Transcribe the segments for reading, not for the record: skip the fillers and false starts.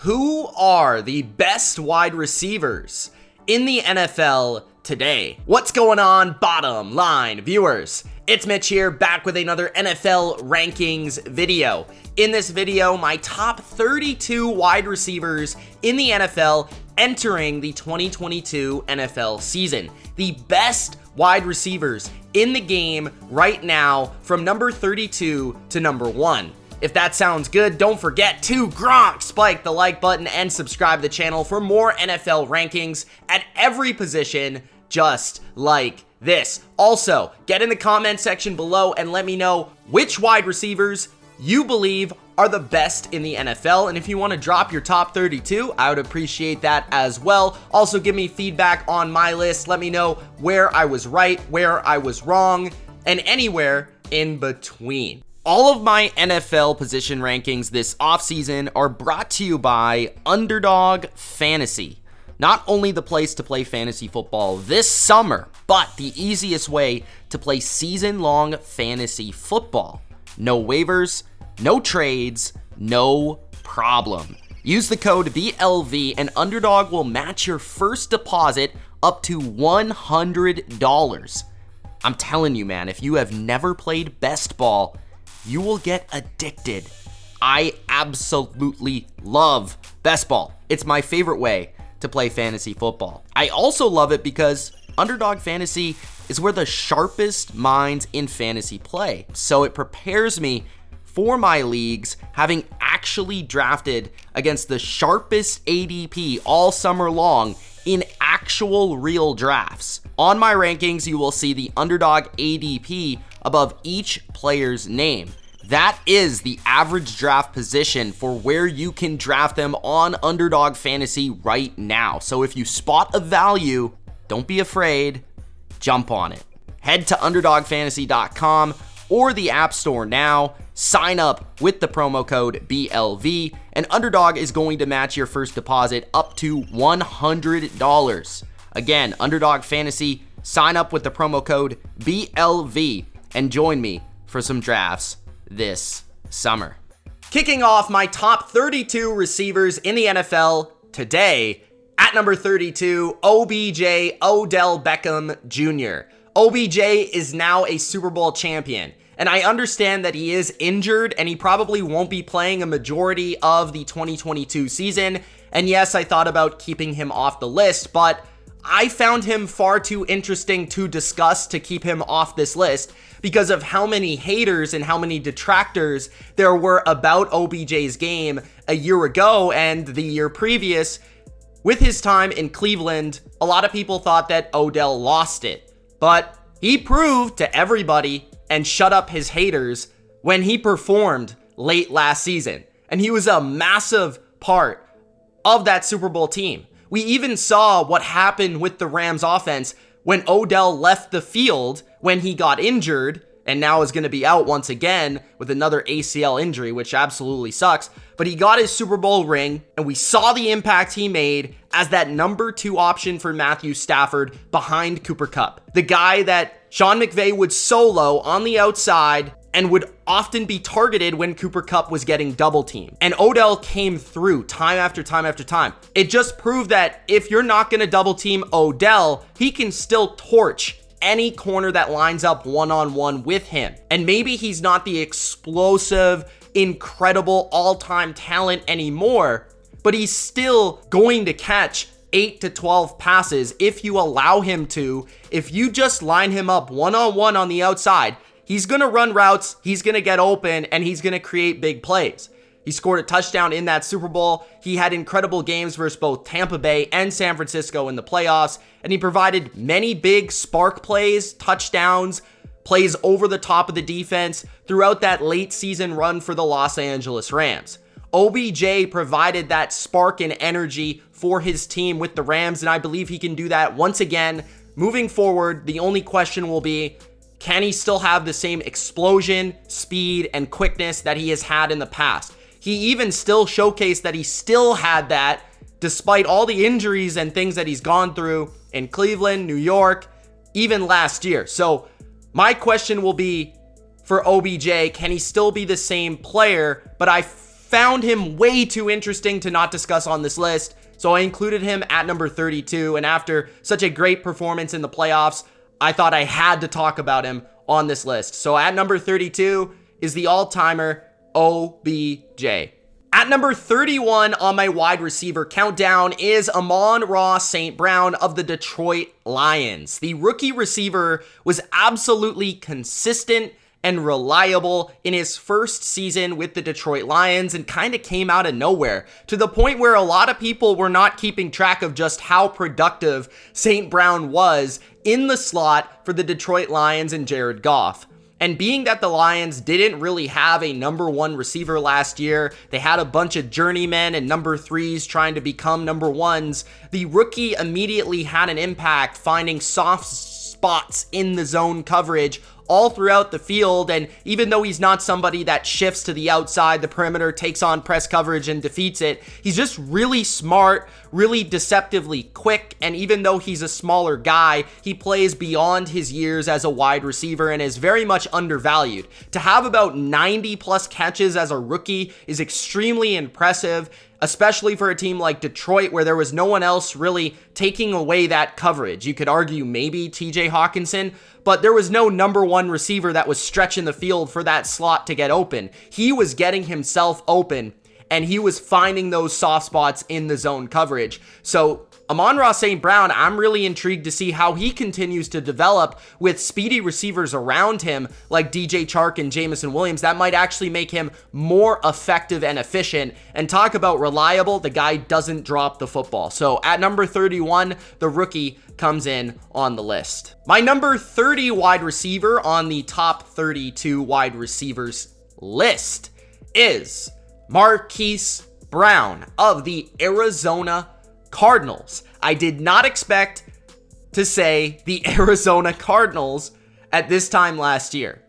Who are the best wide receivers in the NFL today? What's going on, bottom line viewers? It's Mitch here, back with another NFL rankings video. In this video, my top 32 wide receivers in the NFL entering the 2022 NFL season. The best wide receivers in the game right now from number 32 to number 1. If that sounds good, don't forget to spike the like button and subscribe to the channel for more NFL rankings at every position just like this. Also, get in the comment section below and let me know which wide receivers you believe are the best in the NFL. And if you want to drop your top 32, I would appreciate that as well. Also, give me feedback on my list. Let me know where I was right, where I was wrong, and anywhere in between. All of my NFL position rankings this offseason are brought to you by Underdog Fantasy. Not only the place to play fantasy football this summer, but the easiest way to play season-long fantasy football. No waivers, no trades, no problem. Use the code BLV and Underdog will match your first deposit up to $100. I'm telling you, man, if you have never played best ball, you will get addicted. I absolutely love best ball. It's my favorite way to play fantasy football. I also love it because Underdog Fantasy is where the sharpest minds in fantasy play. So it prepares me for my leagues, having actually drafted against the sharpest ADP all summer long in actual real drafts. On my rankings, you will see the Underdog ADP above each player's name. That is the average draft position for where you can draft them on Underdog Fantasy right now. So if you spot a value, don't be afraid, jump on it. Head to UnderdogFantasy.com or the App Store now, sign up with the promo code BLV, and Underdog is going to match your first deposit up to $100. Again, Underdog Fantasy, sign up with the promo code BLV and join me for some drafts this summer. Kicking off my top 32 receivers in the NFL today, at number 32, OBJ, Odell Beckham Jr. OBJ is now a Super Bowl champion, and I understand that he is injured and he probably won't be playing a majority of the 2022 season. And yes, I thought about keeping him off the list, but I found him far too interesting to discuss to keep him off this list because of how many haters and how many detractors there were about OBJ's game a year ago and the year previous. With his time in Cleveland, a lot of people thought that Odell lost it, but he proved to everybody and shut up his haters when he performed late last season. And he was a massive part of that Super Bowl team. We even saw what happened with the Rams offense when Odell left the field when he got injured and now is going to be out once again with another ACL injury, which absolutely sucks. But he got his Super Bowl ring, and we saw the impact he made as that number 2 option for Matthew Stafford behind Cooper Kupp. The guy that Sean McVay would solo on the outside and would often be targeted when Cooper Kupp was getting double teamed. And Odell came through time after time after time. It just proved that if you're not going to double team Odell, he can still torch any corner that lines up one-on-one with him. And maybe he's not the explosive, incredible all-time talent anymore, but he's still going to catch 8 to 12 passes if you allow him to. If you just line him up one-on-one on the outside, he's going to run routes, he's going to get open, and he's going to create big plays. He scored a touchdown in that Super Bowl. He had incredible games versus both Tampa Bay and San Francisco in the playoffs, and he provided many big spark plays, touchdowns, plays over the top of the defense throughout that late season run for the Los Angeles Rams. OBJ provided that spark and energy for his team with the Rams, and I believe he can do that once again. Moving forward, the only question will be, can he still have the same explosion, speed, and quickness that he has had in the past? He even still showcased that he still had that despite all the injuries and things that he's gone through in Cleveland, New York, even last year. So my question will be for OBJ, can he still be the same player? But I found him way too interesting to not discuss on this list, so I included him at number 32, and after such a great performance in the playoffs, I thought I had to talk about him on this list. So at number 32 is the all-timer OBJ. At number 31 on my wide receiver countdown is Amon-Ra St. Brown of the Detroit Lions. The rookie receiver was absolutely consistent and reliable in his first season with the Detroit Lions and kind of came out of nowhere, to the point where a lot of people were not keeping track of just how productive St. Brown was in the slot for the Detroit Lions and Jared Goff. And being that the Lions didn't really have a number one receiver last year, they had a bunch of journeymen and number threes trying to become number ones, the rookie immediately had an impact finding soft spots in the zone coverage all throughout the field. And even though he's not somebody that shifts to the outside, the perimeter, takes on press coverage and defeats it, he's just really smart, really deceptively quick. And even though he's a smaller guy, he plays beyond his years as a wide receiver and is very much undervalued. To have about 90 plus catches as a rookie is extremely impressive, especially for a team like Detroit where there was no one else really taking away that coverage. You could argue maybe TJ Hawkinson, but there was no number one receiver that was stretching the field for that slot to get open. He was getting himself open, and he was finding those soft spots in the zone coverage. So Amon-Ra St. Brown, I'm really intrigued to see how he continues to develop with speedy receivers around him like DJ Chark and Jamison Williams. That might actually make him more effective and efficient. And talk about reliable, the guy doesn't drop the football. So at number 31, the rookie comes in on the list. My number 30 wide receiver on the top 32 wide receivers list is Marquis Brown of the Arizona Cardinals. I did not expect to say the Arizona Cardinals at this time last year.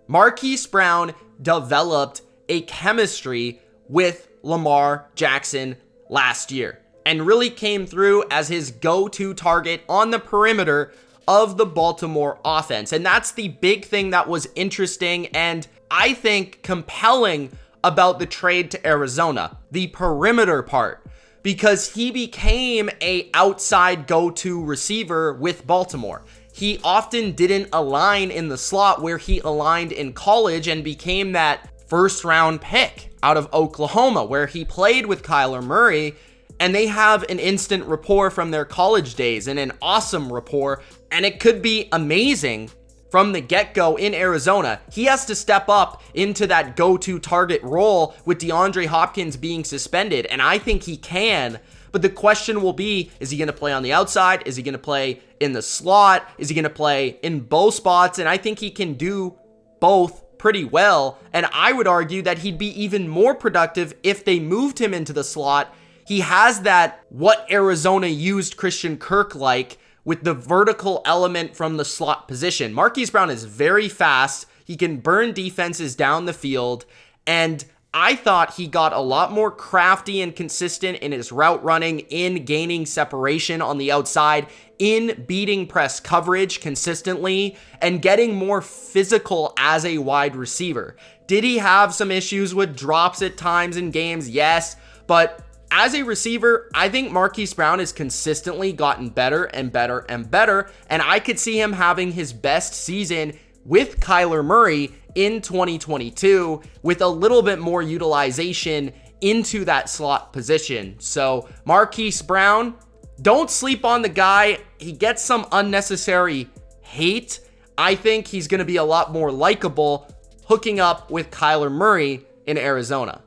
Marquis Brown developed a chemistry with Lamar Jackson last year and really came through as his go-to target on the perimeter of the Baltimore offense. And that's the big thing that was interesting and I think compelling about the trade to Arizona, the perimeter part, because he became a outside go-to receiver with Baltimore. He often didn't align in the slot where he aligned in college and became that first round pick out of Oklahoma where he played with Kyler Murray, and they have an instant rapport from their college days and an awesome rapport, and it could be amazing from the get-go in Arizona. He has to step up into that go-to target role with DeAndre Hopkins being suspended, and I think he can. But the question will be, is he going to play on the outside? Is he going to play in the slot? Is he going to play in both spots? And I think he can do both pretty well. And I would argue that he'd be even more productive if they moved him into the slot. He has that what Arizona used Christian Kirk like, with the vertical element from the slot position. Marquis Brown is very fast. He can burn defenses down the field. And I thought he got a lot more crafty and consistent in his route running, in gaining separation on the outside, in beating press coverage consistently, and getting more physical as a wide receiver. Did he have some issues with drops at times in games? Yes, but as a receiver, I think Marquis Brown has consistently gotten better and better and better, and I could see him having his best season with Kyler Murray in 2022 with a little bit more utilization into that slot position. So Marquis Brown, don't sleep on the guy. He gets some unnecessary hate. I think he's going to be a lot more likable hooking up with Kyler Murray in Arizona.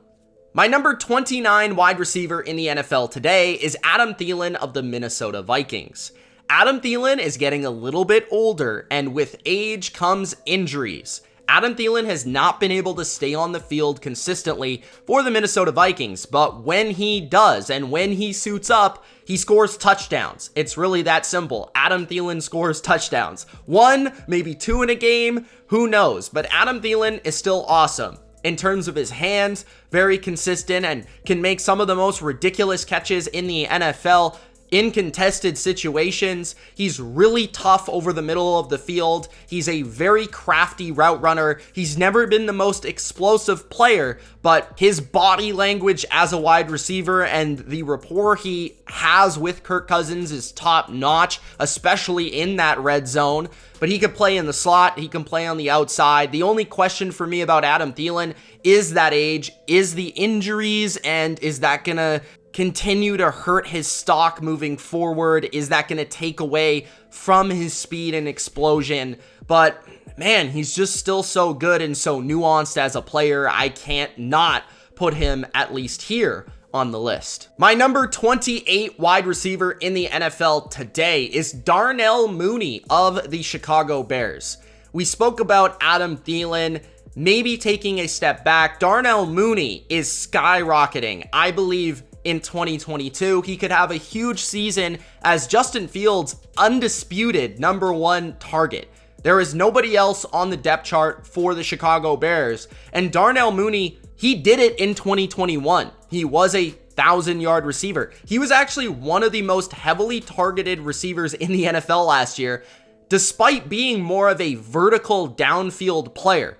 My number 29 wide receiver in the NFL today is Adam Thielen of the Minnesota Vikings. Adam Thielen is getting a little bit older, and with age comes injuries. Adam Thielen has not been able to stay on the field consistently for the Minnesota Vikings, but when he does and when he suits up, he scores touchdowns. It's really that simple. Adam Thielen scores touchdowns. 1, maybe 2 in a game, who knows? But Adam Thielen is still awesome. In terms of his hands, very consistent and can make some of the most ridiculous catches in the NFL. in contested situations. He's really tough over the middle of the field. He's a very crafty route runner. He's never been the most explosive player, but his body language as a wide receiver and the rapport he has with Kirk Cousins is top notch, especially in that red zone. But he could play in the slot. He can play on the outside. The only question for me about Adam Thielen is that age, is the injuries, and is that going to continue to hurt his stock moving forward? Is that going to take away from his speed and explosion? But man, he's just still so good and so nuanced as a player. I can't not put him at least here on the list. My number 28 wide receiver in the NFL today is Darnell Mooney of the Chicago Bears. We spoke about Adam Thielen maybe taking a step back. Darnell Mooney is skyrocketing. I believe in 2022, he could have a huge season as Justin Fields' undisputed number one target. There is nobody else on the depth chart for the Chicago Bears. And Darnell Mooney, he did it in 2021. He was a 1,000-yard receiver. He was actually one of the most heavily targeted receivers in the NFL last year, despite being more of a vertical downfield player.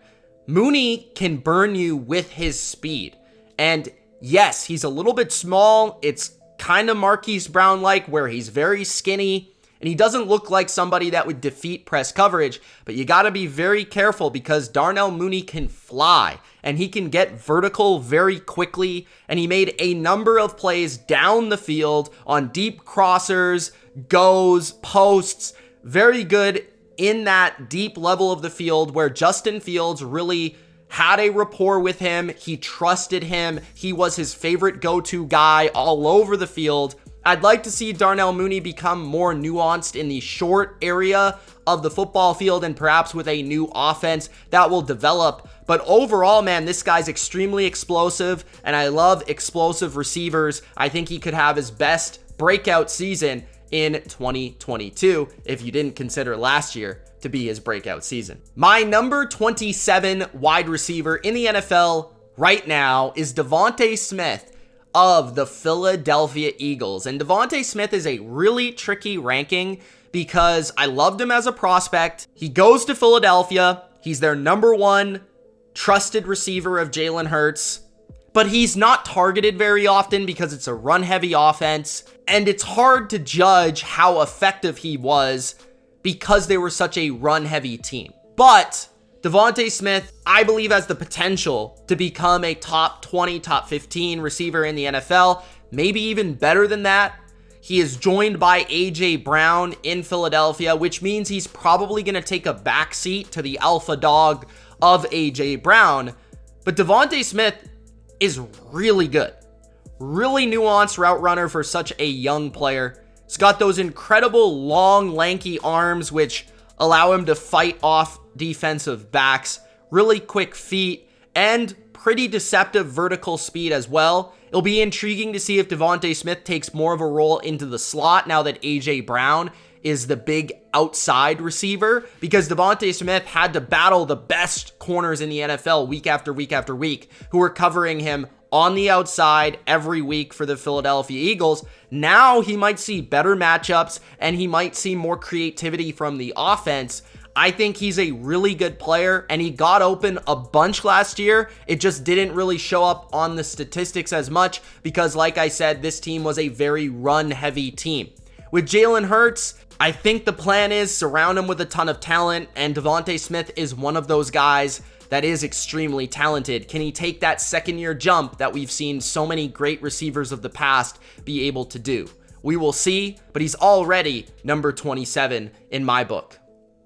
Mooney can burn you with his speed. And yes, he's a little bit small. It's kind of Marquis Brown-like, where he's very skinny and he doesn't look like somebody that would defeat press coverage, but you got to be very careful because Darnell Mooney can fly and he can get vertical very quickly, and he made a number of plays down the field on deep crossers, goes, posts, very good in that deep level of the field where Justin Fields really had a rapport with him. He trusted him. He was his favorite go-to guy all over the field. I'd like to see Darnell Mooney become more nuanced in the short area of the football field and perhaps with a new offense that will develop. But overall, man, this guy's extremely explosive, and I love explosive receivers. I think he could have his best breakout season in 2022 if you didn't consider last year to be his breakout season. My number 27 wide receiver in the NFL right now is Devonta Smith of the Philadelphia Eagles. And Devonta Smith is a really tricky ranking because I loved him as a prospect. He goes to Philadelphia. He's their number one trusted receiver of Jalen Hurts, but he's not targeted very often because it's a run-heavy offense, and it's hard to judge how effective he was because they were such a run-heavy team. But Devonta Smith, I believe, has the potential to become a top 20, top 15 receiver in the NFL, maybe even better than that. He is joined by A.J. Brown in Philadelphia, which means he's probably going to take a backseat to the alpha dog of A.J. Brown. But Devonta Smith is really good. Really nuanced route runner for such a young player. He's got those incredible long, lanky arms, which allow him to fight off defensive backs, really quick feet, and pretty deceptive vertical speed as well. It'll be intriguing to see if Devonta Smith takes more of a role into the slot now that A.J. Brown is the big outside receiver, because Devonta Smith had to battle the best corners in the NFL week after week after week who were covering him on the outside every week for the Philadelphia Eagles. Now he might see better matchups and he might see more creativity from the offense. I think he's a really good player, and he got open a bunch last year. It just didn't really show up on the statistics as much because, like I said, this team was a very run-heavy team. With Jalen Hurts, I think the plan is surround him with a ton of talent, and Devonta Smith is one of those guys that is extremely talented. Can he take that second-year jump that we've seen so many great receivers of the past be able to do? We will see, but he's already number 27 in my book.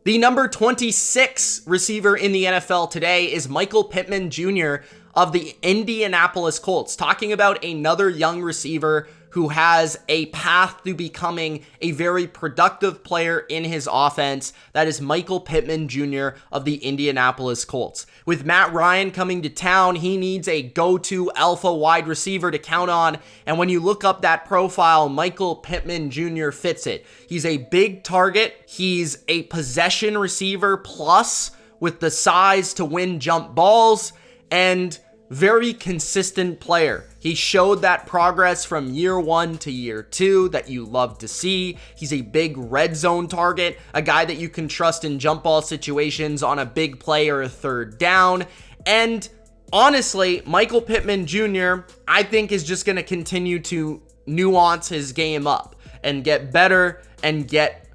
The number 26 receiver in the NFL today is Michael Pittman Jr. of the Indianapolis Colts, talking about another young receiver who has a path to becoming a very productive player in his offense. That is Michael Pittman Jr. of the Indianapolis Colts. With Matt Ryan coming to town, he needs a go-to alpha wide receiver to count on, and when you look up that profile, Michael Pittman Jr. fits it. He's a big target. He's a possession receiver plus with the size to win jump balls, and very consistent player. He showed that progress from year 1 to year 2 that you love to see. He's a big red zone target, a guy that you can trust in jump ball situations on a big play or a third down. And honestly, Michael Pittman Jr., I think, is just going to continue to nuance his game up and get better and get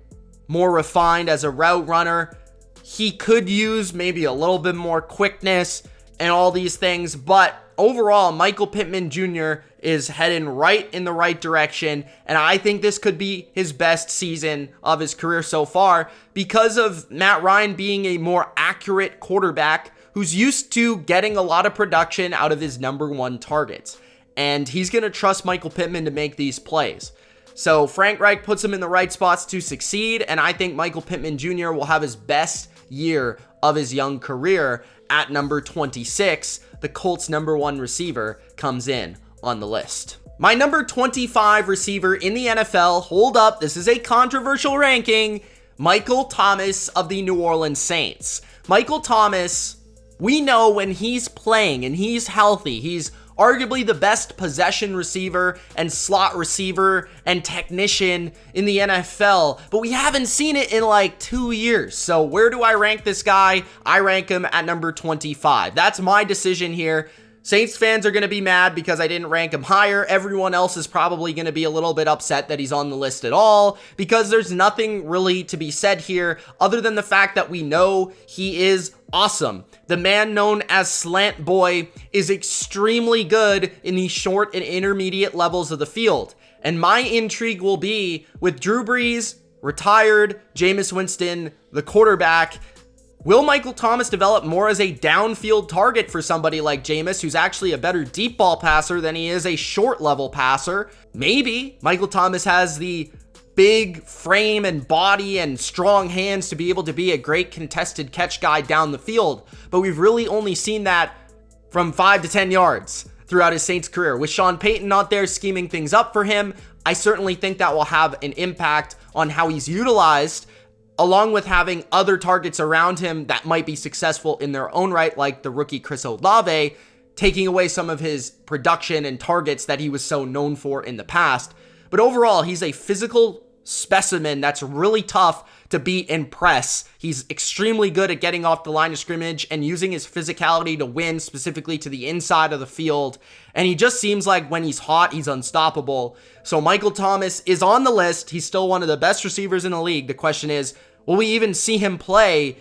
more refined as a route runner. He could use maybe a little bit more quickness and all these things, but overall, Michael Pittman Jr. is heading right in the right direction, and I think this could be his best season of his career so far because of Matt Ryan being a more accurate quarterback who's used to getting a lot of production out of his number 1 targets, and he's going to trust Michael Pittman to make these plays. So Frank Reich puts him in the right spots to succeed, and I think Michael Pittman Jr. will have his best year of his young career at number 26. The Colts' number 1 receiver comes in on the list. My number 25 receiver in the NFL, hold up, this is a controversial ranking, Michael Thomas of the New Orleans Saints. Michael Thomas, we know when he's playing and he's healthy, he's arguably the best possession receiver and slot receiver and technician in the NFL, but we haven't seen it in like 2 years. So where do I rank this guy? I rank him at number 25. That's my decision here. Saints fans are going to be mad because I didn't rank him higher. Everyone else is probably going to be a little bit upset that he's on the list at all because there's nothing really to be said here other than the fact that we know he is awesome. The man known as Slant Boy is extremely good in the short and intermediate levels of the field. And my intrigue will be with Drew Brees, retired, Jameis Winston, the quarterback. Will Michael Thomas develop more as a downfield target for somebody like Jameis, who's actually a better deep ball passer than he is a short level passer? Maybe. Michael Thomas has the big frame and body and strong hands to be able to be a great contested catch guy down the field, but we've really only seen that from 5 to 10 yards throughout his Saints career. With Sean Payton not there scheming things up for him, I certainly think that will have an impact on how he's utilized, along with having other targets around him that might be successful in their own right, like the rookie Chris Olave, taking away some of his production and targets that he was so known for in the past. But overall, he's a physical specimen that's really tough to beat in press. He's extremely good at getting off the line of scrimmage and using his physicality to win, specifically to the inside of the field. And he just seems like when he's hot, he's unstoppable. So Michael Thomas is on the list. He's still one of the best receivers in the league. The question is, will we even see him play?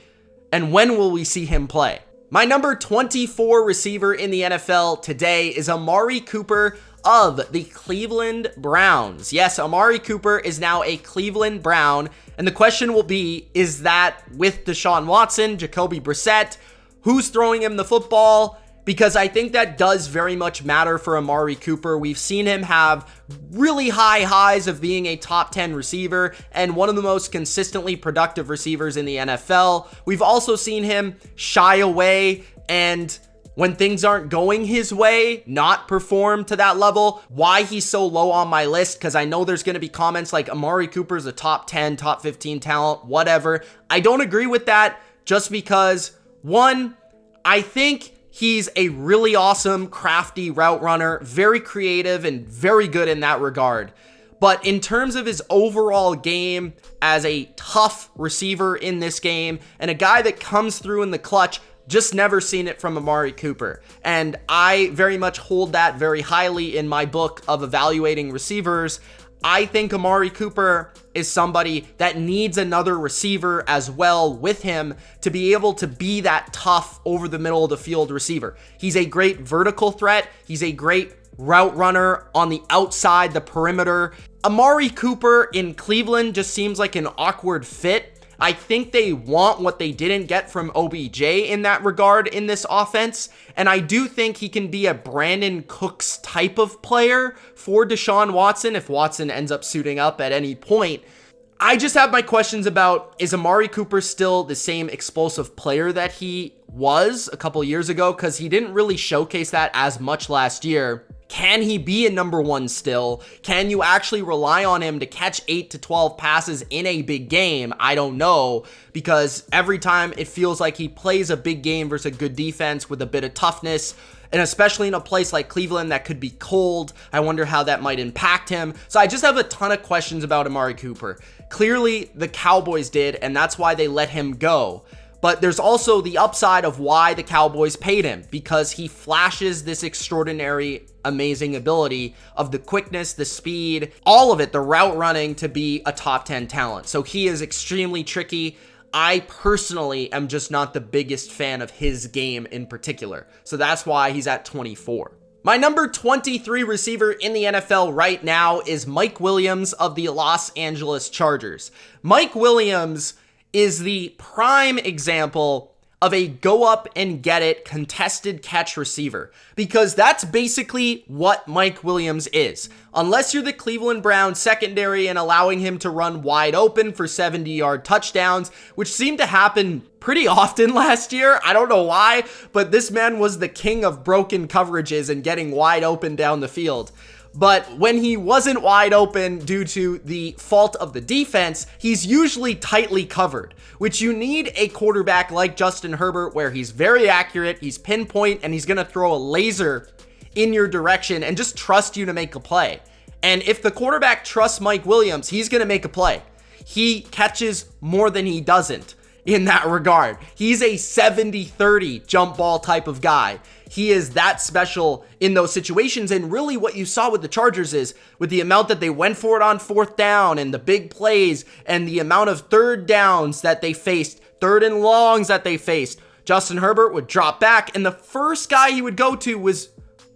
And when will we see him play? My number 24 receiver in the NFL today is Amari Cooper of the Cleveland Browns. Yes, Amari Cooper is now a Cleveland Brown, and the question will be, is that with Deshaun Watson, Jacoby Brissett, who's throwing him the football? Because I think that does very much matter for Amari Cooper. We've seen him have really high highs of being a top 10 receiver and one of the most consistently productive receivers in the NFL. We've also seen him shy away and when things aren't going his way, not perform to that level. Why he's so low on my list, because I know there's going to be comments like Amari Cooper's a top 10, top 15 talent, whatever. I don't agree with that just because, one, I think he's a really awesome, crafty route runner, very creative and very good in that regard. But in terms of his overall game as a tough receiver in this game and a guy that comes through in the clutch, just never seen it from Amari Cooper. And I very much hold that very highly in my book of evaluating receivers. I think Amari Cooper is somebody that needs another receiver as well with him to be able to be that tough over the middle of the field receiver. He's a great vertical threat. He's a great route runner on the outside, the perimeter. Amari Cooper in Cleveland just seems like an awkward fit. I think they want what they didn't get from OBJ in that regard in this offense. And I do think he can be a Brandon Cooks type of player for Deshaun Watson if Watson ends up suiting up at any point. I just have my questions about, is Amari Cooper still the same explosive player that he was a couple years ago? Because he didn't really showcase that as much last year. Can he be a number one still? Can you actually rely on him to catch 8 to 12 passes in a big game? I don't know, because every time it feels like he plays a big game versus a good defense with a bit of toughness, and especially in a place like Cleveland that could be cold, I wonder how that might impact him. So I just have a ton of questions about Amari Cooper. Clearly, the Cowboys did, and that's why they let him go. But there's also the upside of why the Cowboys paid him, because he flashes this extraordinary, amazing ability of the quickness, the speed, all of it, the route running to be a top 10 talent. So he is extremely tricky. I personally am just not the biggest fan of his game in particular. So that's why he's at 24. My number 23 receiver in the NFL right now is Mike Williams of the Los Angeles Chargers. Mike Williams is the prime example of a go up and get it contested catch receiver, because that's basically what Mike Williams is. Unless you're the Cleveland Browns secondary and allowing him to run wide open for 70-yard touchdowns, which seemed to happen pretty often last year. I don't know why, but this man was the king of broken coverages and getting wide open down the field. But when he wasn't wide open due to the fault of the defense, he's usually tightly covered, which you need a quarterback like Justin Herbert, where he's very accurate, he's pinpoint, and he's going to throw a laser in your direction and just trust you to make a play. And if the quarterback trusts Mike Williams, he's going to make a play. He catches more than he doesn't in that regard. He's a 70-30 jump ball type of guy. He is that special in those situations. And really what you saw with the Chargers is, with the amount that they went for it on 4th down and the big plays and the amount of 3rd downs that they faced, 3rd and longs that they faced, Justin Herbert would drop back, and the first guy he would go to was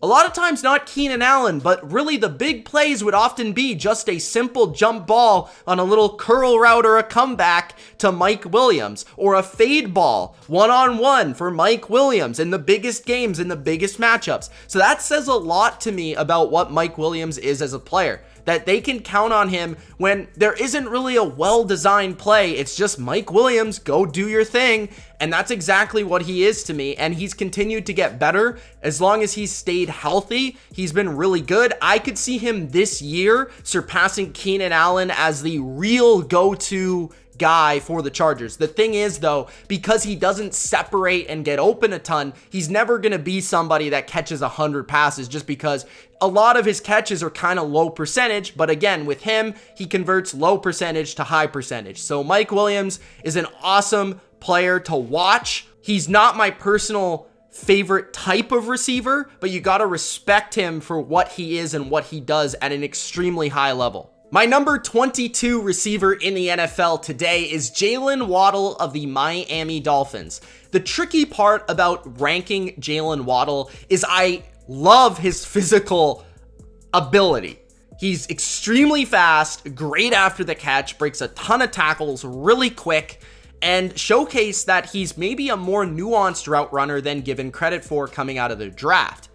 a lot of times not Keenan Allen, but really the big plays would often be just a simple jump ball on a little curl route or a comeback to Mike Williams, or a fade ball one-on-one for Mike Williams in the biggest games, in the biggest matchups. So that says a lot to me about what Mike Williams is as a player, that they can count on him when there isn't really a well-designed play. It's just Mike Williams, go do your thing. And that's exactly what he is to me. And he's continued to get better. As long as he's stayed healthy, he's been really good. I could see him this year surpassing Keenan Allen as the real go-to guy for the Chargers. The thing is, though, because he doesn't separate and get open a ton, he's never going to be somebody that catches 100 passes, just because a lot of his catches are kind of low percentage. But again, with him, he converts low percentage to high percentage. So Mike Williams is an awesome player to watch. He's not my personal favorite type of receiver, but you got to respect him for what he is and what he does at an extremely high level. My number 22 receiver in the NFL today is Jalen Waddle of the Miami Dolphins. The tricky part about ranking Jalen Waddle is I love his physical ability. He's extremely fast, great after the catch, breaks a ton of tackles, really quick, and showcase that he's maybe a more nuanced route runner than given credit for coming out of the draft.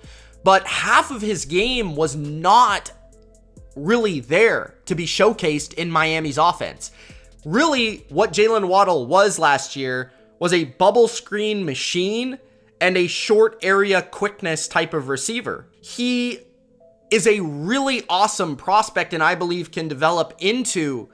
But half of his game was not really there to be showcased in Miami's offense. Really, what Jalen Waddle was last year was a bubble screen machine and a short area quickness type of receiver. He is a really awesome prospect, and I believe can develop into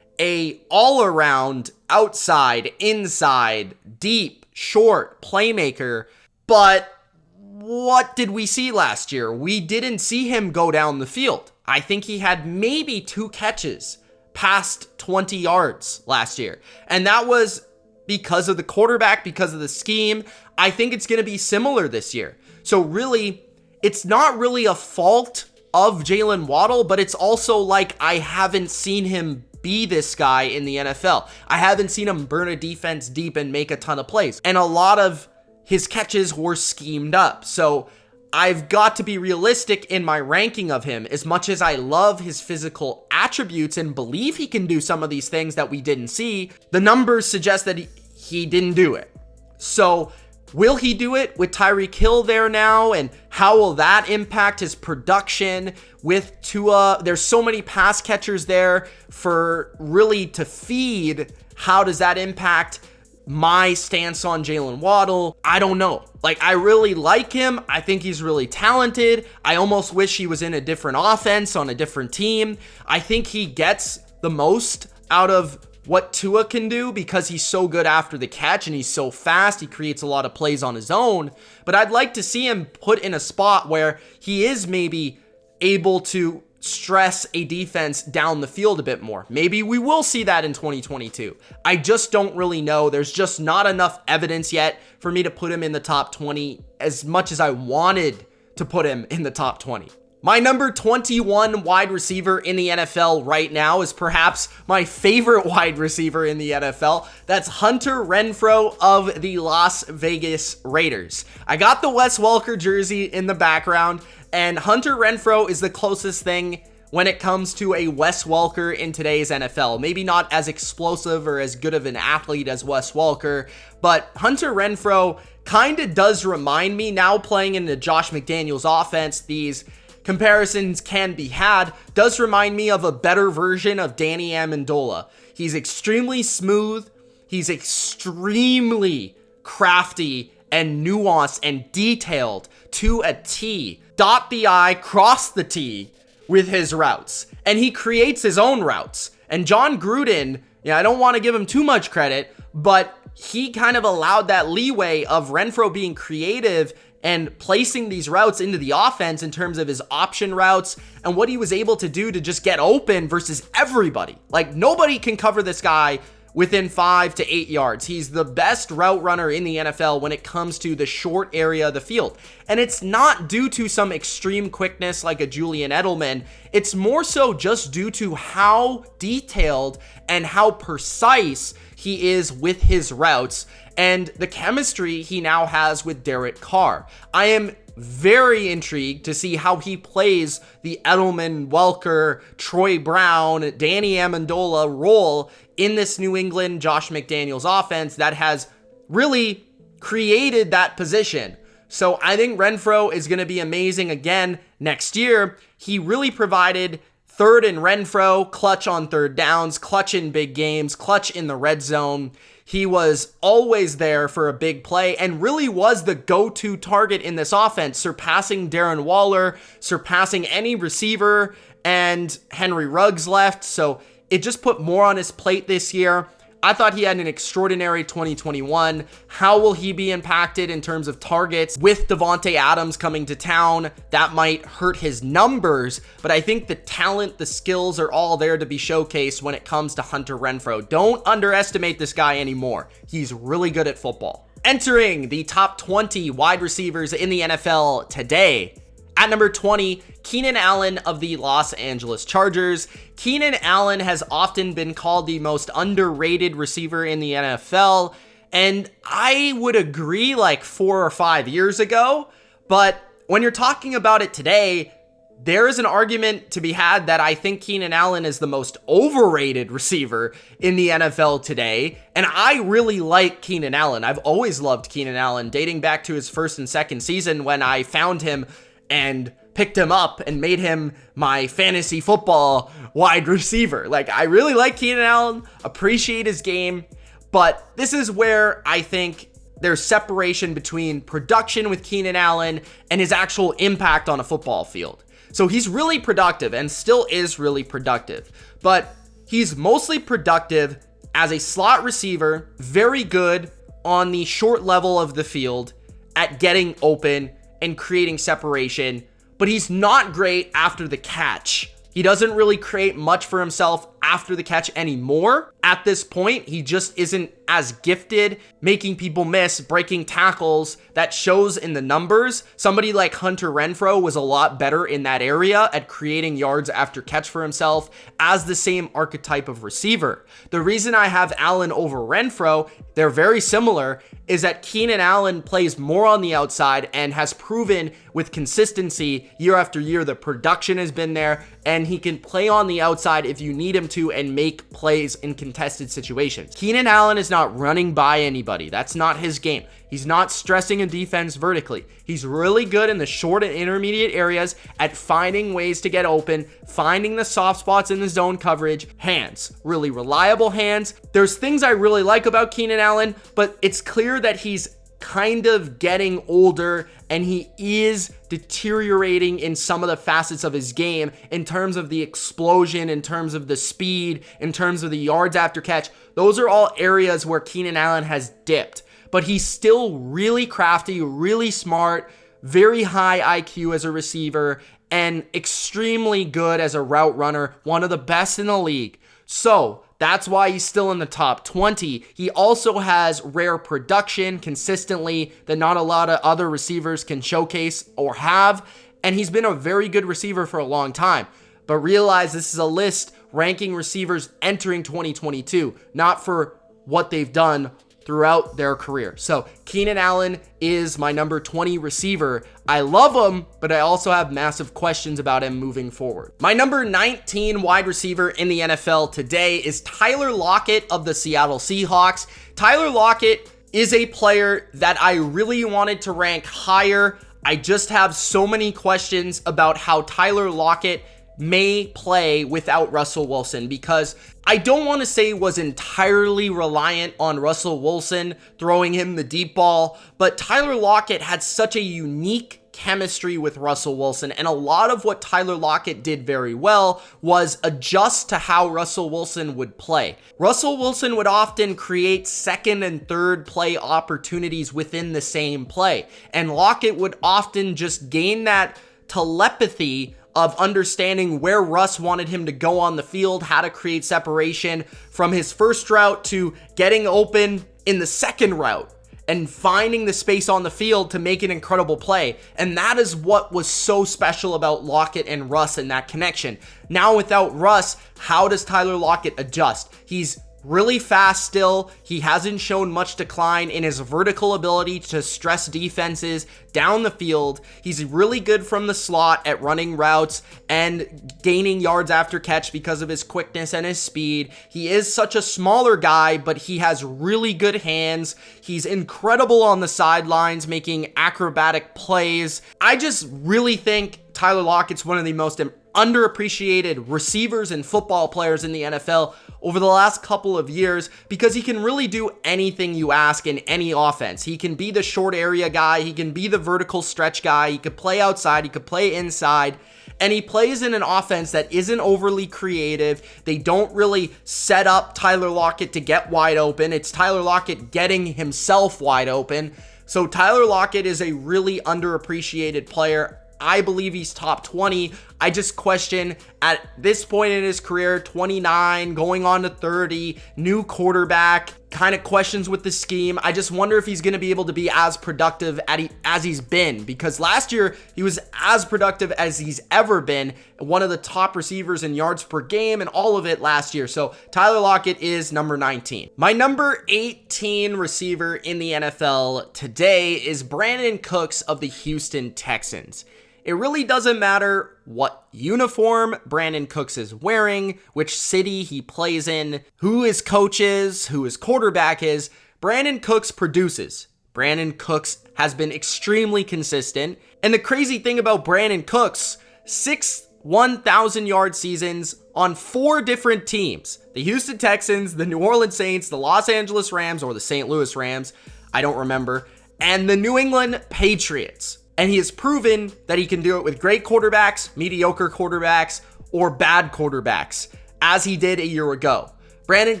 a all-around outside, inside, deep, short playmaker. But what did we see last year? We didn't see him go down the field. I think he had maybe 2 catches past 20 yards last year. And that was because of the quarterback, because of the scheme. I think it's going to be similar this year. So really, it's not really a fault of Jalen Waddle, but it's also like I haven't seen him be this guy in the NFL. I haven't seen him burn a defense deep and make a ton of plays. And a lot of his catches were schemed up. So I've got to be realistic in my ranking of him. As much as I love his physical attributes and believe he can do some of these things that we didn't see, the numbers suggest that he didn't do it. So will he do it with Tyreek Hill there now? And how will that impact his production with Tua? There's so many pass catchers there for really to feed. How does that impact my stance on Jalen Waddle, I don't know. Like, I really like him. I think he's really talented. I almost wish he was in a different offense on a different team. I think he gets the most out of what Tua can do because he's so good after the catch and he's so fast. He creates a lot of plays on his own. But I'd like to see him put in a spot where he is maybe able to stress a defense down the field a bit more. Maybe we will see that in 2022. I just don't really know. There's just not enough evidence yet for me to put him in the top 20 as much as I wanted to put him in the top 20. My number 21 wide receiver in the NFL right now is perhaps my favorite wide receiver in the NFL. That's Hunter Renfrow of the Las Vegas Raiders. I got the Wes Welker jersey in the background, and Hunter Renfrow is the closest thing when it comes to a Wes Welker in today's NFL. Maybe not as explosive or as good of an athlete as Wes Welker, but Hunter Renfrow kind of does remind me, now playing in the Josh McDaniels offense, these comparisons can be had, does remind me of a better version of Danny Amendola. He's extremely smooth, he's extremely crafty and nuanced and detailed to a T. Dot the I, cross the T with his routes. And he creates his own routes. And John Gruden, I don't want to give him too much credit, but he kind of allowed that leeway of Renfrow being creative and placing these routes into the offense in terms of his option routes and what he was able to do to just get open versus everybody. Like, nobody can cover this guy within 5 to 8 yards. He's the best route runner in the NFL when it comes to the short area of the field. And it's not due to some extreme quickness like a Julian Edelman. It's more so just due to how detailed and how precise he is with his routes and the chemistry he now has with Derek Carr. I am very intrigued to see how he plays the Edelman, Welker, Troy Brown, Danny Amendola role in this New England Josh McDaniels offense that has really created that position. So I think Renfrow is going to be amazing again next year. He really provided third in Renfrow, clutch on third downs, clutch in big games, clutch in the red zone. He was always there for a big play and really was the go-to target in this offense, surpassing Darren Waller, surpassing any receiver, and Henry Ruggs left. So it just put more on his plate this year. I thought he had an extraordinary 2021. How will he be impacted in terms of targets with Davante Adams coming to town? That might hurt his numbers, but I think the talent, the skills are all there to be showcased when it comes to Hunter Renfrow. Don't underestimate this guy anymore. He's really good at football. Entering the top 20 wide receivers in the NFL today. At number 20, Keenan Allen of the Los Angeles Chargers. Keenan Allen has often been called the most underrated receiver in the NFL, and I would agree like 4 or 5 years ago, but when you're talking about it today, there is an argument to be had that I think Keenan Allen is the most overrated receiver in the NFL today, and I really like Keenan Allen. I've always loved Keenan Allen, dating back to his first and second season when I found him and picked him up and made him my fantasy football wide receiver. Like, I really like Keenan Allen, appreciate his game, but this is where I think there's separation between production with Keenan Allen and his actual impact on a football field. So he's really productive and still is really productive, but he's mostly productive as a slot receiver, very good on the short level of the field at getting open and creating separation, but he's not great after the catch. He doesn't really create much for himself after the catch anymore. At this point, he just isn't as gifted, making people miss, breaking tackles. That shows in the numbers. Somebody like Hunter Renfrow was a lot better in that area at creating yards after catch for himself as the same archetype of receiver. The reason I have Allen over Renfrow, they're very similar, is that Keenan Allen plays more on the outside and has proven with consistency year after year the production has been there, and he can play on the outside if you need him to and make plays in contested situations. Keenan Allen is not running by anybody. That's not his game. He's not stressing a defense vertically. He's really good in the short and intermediate areas at finding ways to get open, finding the soft spots in the zone coverage. Hands, really reliable hands. There's things I really like about Keenan Allen, but it's clear that he's kind of getting older and he is deteriorating in some of the facets of his game in terms of the explosion, in terms of the speed, in terms of the yards after catch. Those are all areas where Keenan Allen has dipped, but he's still really crafty, really smart, very high IQ as a receiver, and extremely good as a route runner, one of the best in the league. So that's why he's still in the top 20. He also has rare production consistently that not a lot of other receivers can showcase or have. And he's been a very good receiver for a long time. But realize this is a list ranking receivers entering 2022, not for what they've done throughout their career. So Keenan Allen is my number 20 receiver. I love him, but I also have massive questions about him moving forward. My number 19 wide receiver in the NFL today is Tyler Lockett of the Seattle Seahawks. Tyler Lockett is a player that I really wanted to rank higher. I just have so many questions about how Tyler Lockett may play without Russell Wilson, because I don't want to say was entirely reliant on Russell Wilson throwing him the deep ball, but Tyler Lockett had such a unique chemistry with Russell Wilson, and a lot of what Tyler Lockett did very well was adjust to how Russell Wilson would play. Russell Wilson would often create second and third play opportunities within the same play, and Lockett would often just gain that telepathy of understanding where Russ wanted him to go on the field, how to create separation from his first route to getting open in the second route and finding the space on the field to make an incredible play. And that is what was so special about Lockett and Russ in that connection. Now without Russ, how does Tyler Lockett adjust? He's really fast still. He hasn't shown much decline in his vertical ability to stress defenses down the field. He's really good from the slot at running routes and gaining yards after catch because of his quickness and his speed. He is such a smaller guy, but he has really good hands. He's incredible on the sidelines, making acrobatic plays. I just really think Tyler Lockett's one of the most underappreciated receivers and football players in the NFL over the last couple of years, because he can really do anything you ask in any offense. He can be the short area guy, he can be the vertical stretch guy, he could play outside, he could play inside, and he plays in an offense that isn't overly creative. They don't really set up Tyler Lockett to get wide open. It's Tyler Lockett getting himself wide open. So Tyler Lockett is a really underappreciated player. I believe he's top 20. I just question at this point in his career, 29, going on to 30, new quarterback, kind of questions with the scheme. I just wonder if he's going to be able to be as productive as he's been, because last year he was as productive as he's ever been, one of the top receivers in yards per game and all of it last year. So Tyler Lockett is number 19. My number 18 receiver in the NFL today is Brandon Cooks of the Houston Texans. It really doesn't matter what uniform Brandon Cooks is wearing, which city he plays in, who his coach is, who his quarterback is. Brandon Cooks produces. Brandon Cooks has been extremely consistent. And the crazy thing about Brandon Cooks, 6 1,000-yard seasons on 4 different teams. The Houston Texans, the New Orleans Saints, the Los Angeles Rams, or the St. Louis Rams, I don't remember, and the New England Patriots. And he has proven that he can do it with great quarterbacks, mediocre quarterbacks, or bad quarterbacks, as he did a year ago. Brandon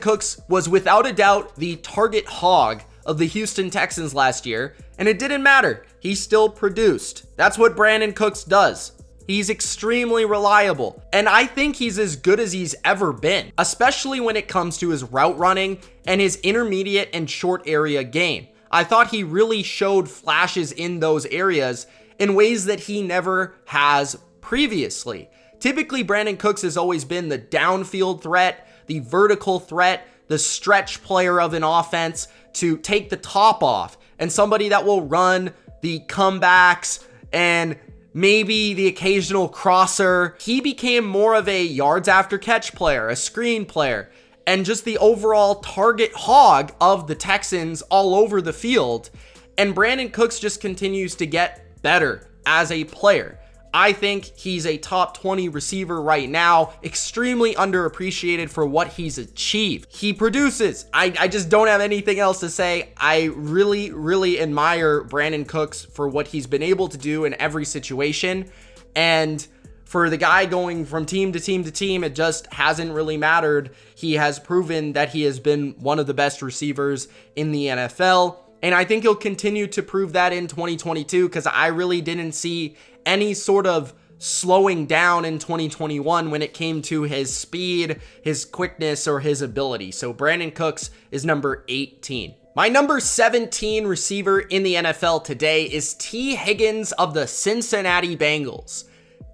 Cooks was without a doubt the target hog of the Houston Texans last year, and it didn't matter. He still produced. That's what Brandon Cooks does. He's extremely reliable, and I think he's as good as he's ever been, especially when it comes to his route running and his intermediate and short area game. I thought he really showed flashes in those areas in ways that he never has previously. Typically, Brandon Cooks has always been the downfield threat, the vertical threat, the stretch player of an offense to take the top off, and somebody that will run the comebacks and maybe the occasional crosser. He became more of a yards after catch player, a screen player. and just the overall target hog of the Texans all over the field. And Brandon Cooks just continues to get better as a player. I think he's a top 20 receiver right now, extremely underappreciated for what he's achieved. He produces. I just don't have anything else to say. I really, really admire Brandon Cooks for what he's been able to do in every situation. And for the guy going from team to team to team, it just hasn't really mattered. He has proven that he has been one of the best receivers in the NFL. And I think he'll continue to prove that in 2022, because I really didn't see any sort of slowing down in 2021 when it came to his speed, his quickness, or his ability. So Brandon Cooks is number 18. My number 17 receiver in the NFL today is T. Higgins of the Cincinnati Bengals.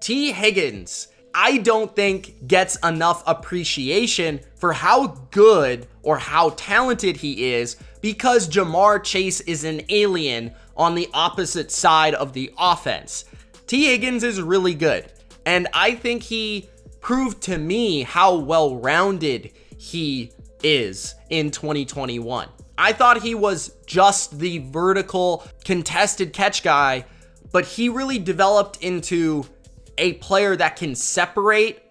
T. Higgins, I don't think gets enough appreciation for how good or how talented he is, because Jamar Chase is an alien on the opposite side of the offense. T. Higgins is really good, and I think he proved to me how well-rounded he is in 2021. I thought he was just the vertical contested catch guy, but he really developed into a player that can separate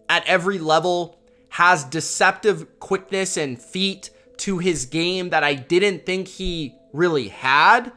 at every level, has deceptive quickness and feet to his game that I didn't think he really had.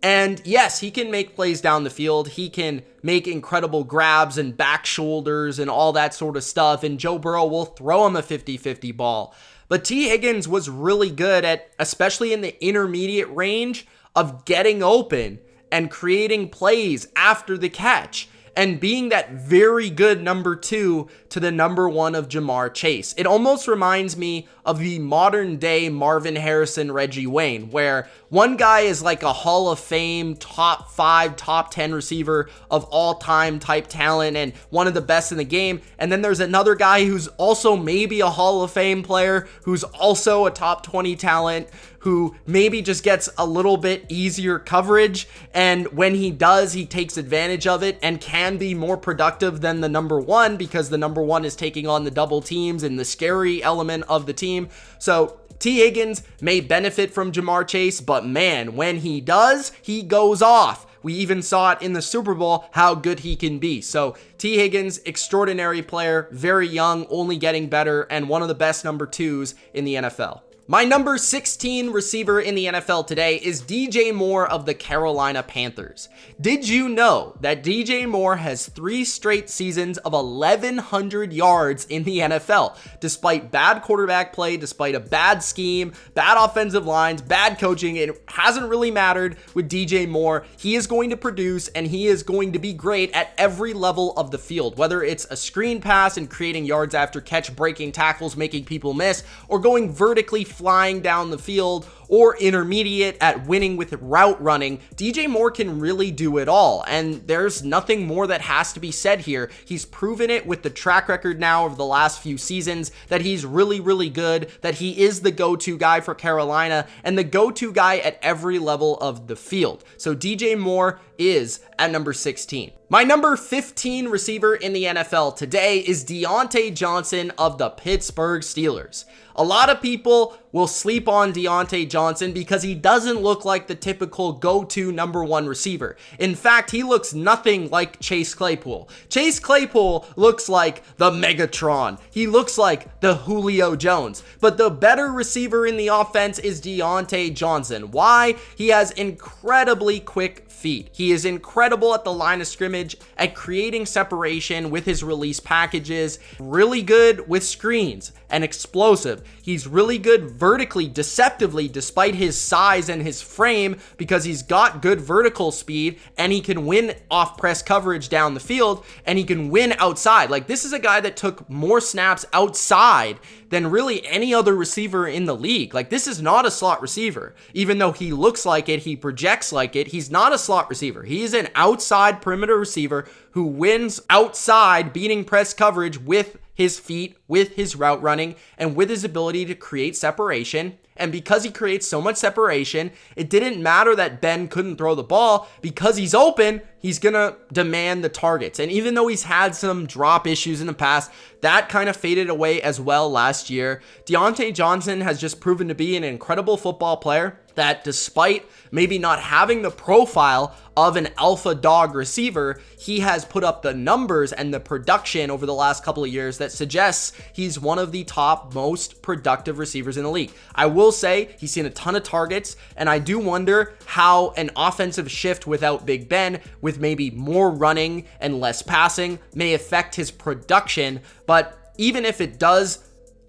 And yes, he can make plays down the field. He can make incredible grabs and back shoulders and all that sort of stuff. And Joe Burrow will throw him a 50-50 ball. But T. Higgins was really good at, especially in the intermediate range, of getting open and creating plays after the catch, and being that very good number 2 to the number 1 of Jamar Chase. It almost reminds me of the modern day Marvin Harrison, Reggie Wayne, where one guy is like a Hall of Fame, top 5, top 10 receiver of all time type talent and one of the best in the game. And then there's another guy who's also maybe a Hall of Fame player, who's also a top 20 talent, who maybe just gets a little bit easier coverage, and when he does, he takes advantage of it and can be more productive than the number 1, because the number 1 is taking on the double teams and the scary element of the team. So T. Higgins may benefit from Jamar Chase, but man, when he does, he goes off. We even saw it in the Super Bowl, how good he can be. So T. Higgins, extraordinary player, very young, only getting better, and one of the best number 2s in the NFL. My number 16 receiver in the NFL today is DJ Moore of the Carolina Panthers. Did you know that DJ Moore has 3 straight seasons of 1,100 yards in the NFL, despite bad quarterback play, despite a bad scheme, bad offensive lines, bad coaching? It hasn't really mattered with DJ Moore. He is going to produce, and he is going to be great at every level of the field, whether it's a screen pass and creating yards after catch, breaking tackles, making people miss, or going vertically flying down the field, or intermediate at winning with route running. DJ Moore can really do it all, and there's nothing more that has to be said here. He's proven it with the track record now of the last few seasons that he's really, really good, that he is the go-to guy for Carolina and the go-to guy at every level of the field. So DJ Moore is at number 16. My number 15 receiver in the NFL today is Deontay Johnson of the Pittsburgh Steelers. A lot of people will sleep on Deontay Johnson because he doesn't look like the typical go-to number 1 receiver. In fact, he looks nothing like Chase Claypool. Chase Claypool looks like the Megatron. He looks like the Julio Jones. But the better receiver in the offense is Deontay Johnson. Why? He has incredibly quick feet. He is incredible at the line of scrimmage, at creating separation with his release packages, really good with screens, and explosive. He's really good vertically, deceptively, despite his size and his frame, because he's got good vertical speed, and he can win off press coverage down the field, and he can win outside. Like, this is a guy that took more snaps outside than really any other receiver in the league. Like, this is not a slot receiver. Even though he looks like it, he projects like it, he's not a slot receiver. He is an outside perimeter receiver who wins outside, beating press coverage with his feet, with his route running, and with his ability to create separation And because he creates so much separation, it didn't matter that Ben couldn't throw the ball. Because he's open, he's going to demand the targets. And even though he's had some drop issues in the past, that kind of faded away as well last year. Deontay Johnson has just proven to be an incredible football player that despite maybe not having the profile of an alpha dog receiver, he has put up the numbers and the production over the last couple of years that suggests he's one of the top most productive receivers in the league. I will say he's seen a ton of targets, and I do wonder how an offensive shift without Big Ben, with maybe more running and less passing, may affect his production. But even if it does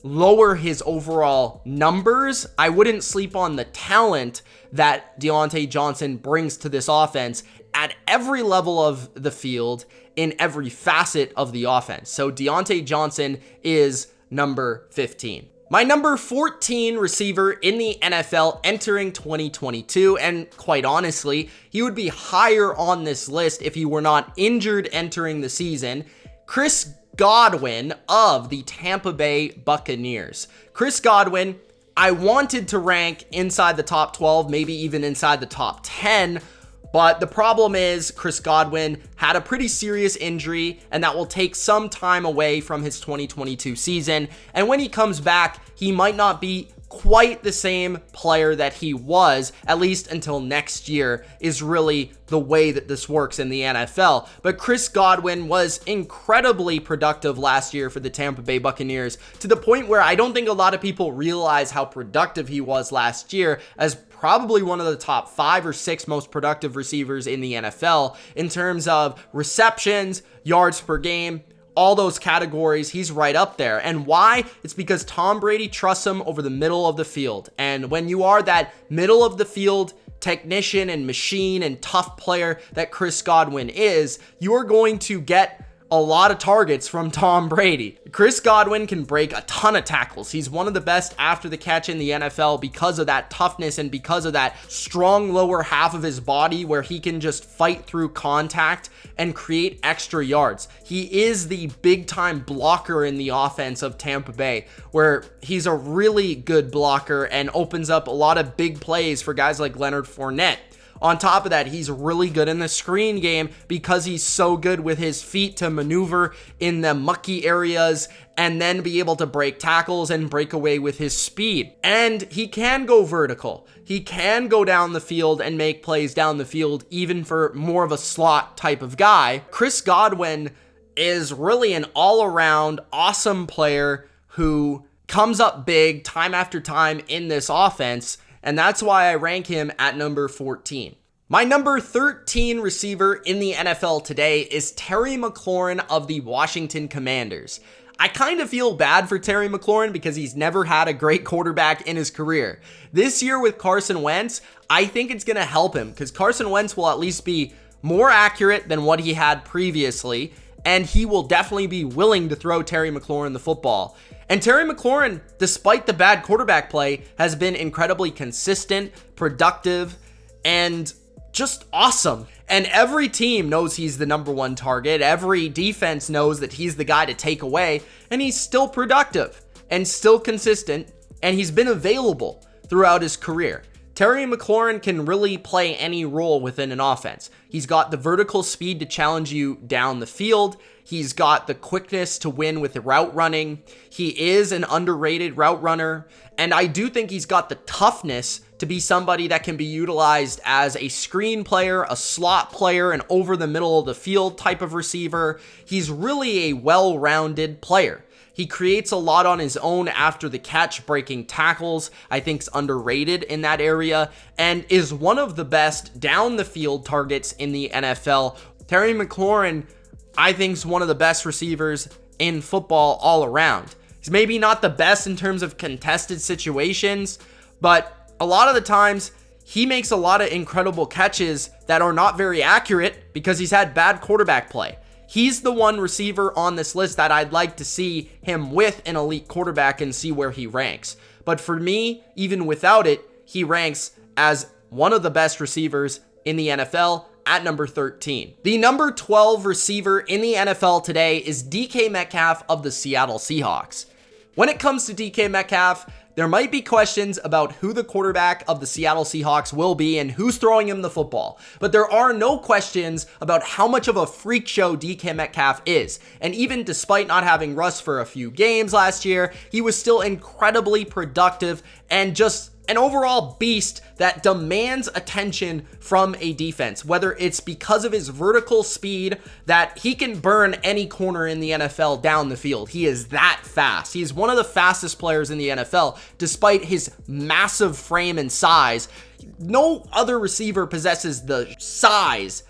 lower his overall numbers, I wouldn't sleep on the talent that Deontay Johnson brings to this offense at every level of the field, in every facet of the offense. So Deontay Johnson is number 15. My number 14 receiver in the NFL entering 2022, and quite honestly, he would be higher on this list if he were not injured entering the season, Chris Godwin of the Tampa Bay Buccaneers. Chris Godwin, I wanted to rank inside the top 12, maybe even inside the top 10, but the problem is Chris Godwin had a pretty serious injury, and that will take some time away from his 2022 season. And when he comes back, he might not be quite the same player that he was, at least until next year, is really the way that this works in the NFL. But Chris Godwin was incredibly productive last year for the Tampa Bay Buccaneers, to the point where I don't think a lot of people realize how productive he was last year, as probably one of the top 5 or 6 most productive receivers in the NFL in terms of receptions, yards per game, all those categories. He's right up there. And why? It's because Tom Brady trusts him over the middle of the field. And when you are that middle of the field technician and machine and tough player that Chris Godwin is, you are going to get a lot of targets from Tom Brady. Chris Godwin can break a ton of tackles. He's one of the best after the catch in the NFL because of that toughness and because of that strong lower half of his body where he can just fight through contact and create extra yards. He is the big time blocker in the offense of Tampa Bay, where he's a really good blocker and opens up a lot of big plays for guys like Leonard Fournette. On top of that, he's really good in the screen game because he's so good with his feet to maneuver in the mucky areas and then be able to break tackles and break away with his speed. And he can go vertical. He can go down the field and make plays down the field, even for more of a slot type of guy. Chris Godwin is really an all-around awesome player who comes up big time after time in this offense, and that's why I rank him at number 14. My number 13 receiver in the NFL today is Terry McLaurin of the Washington Commanders. I kind of feel bad for Terry McLaurin because he's never had a great quarterback in his career. This year with Carson Wentz, I think it's going to help him because Carson Wentz will at least be more accurate than what he had previously, and he will definitely be willing to throw Terry McLaurin the football. And Terry McLaurin, despite the bad quarterback play, has been incredibly consistent, productive, and just awesome. And every team knows he's the number one target. Every defense knows that he's the guy to take away, and he's still productive and still consistent, and he's been available throughout his career. Terry McLaurin can really play any role within an offense. He's got the vertical speed to challenge you down the field. He's got the quickness to win with the route running. He is an underrated route runner. And I do think he's got the toughness to be somebody that can be utilized as a screen player, a slot player, an over the middle of the field type of receiver. He's really a well-rounded player. He creates a lot on his own after the catch, breaking tackles. I think is underrated in that area and is one of the best down the field targets in the NFL. Terry McLaurin, I think, is one of the best receivers in football all around. He's maybe not the best in terms of contested situations, but a lot of the times he makes a lot of incredible catches that are not very accurate because he's had bad quarterback play. He's the one receiver on this list that I'd like to see him with an elite quarterback and see where he ranks. But for me, even without it, he ranks as one of the best receivers in the NFL at number 13. The number 12 receiver in the NFL today is DK Metcalf of the Seattle Seahawks. When it comes to DK Metcalf, There might be questions about who the quarterback of the Seattle Seahawks will be and who's throwing him the football, but there are no questions about how much of a freak show DK Metcalf is. And even despite not having Russ for a few games last year, he was still incredibly productive and just an overall beast that demands attention from a defense, whether it's because of his vertical speed that he can burn any corner in the NFL down the field. He is that fast. He is one of the fastest players in the NFL, despite his massive frame and size. No other receiver possesses the size,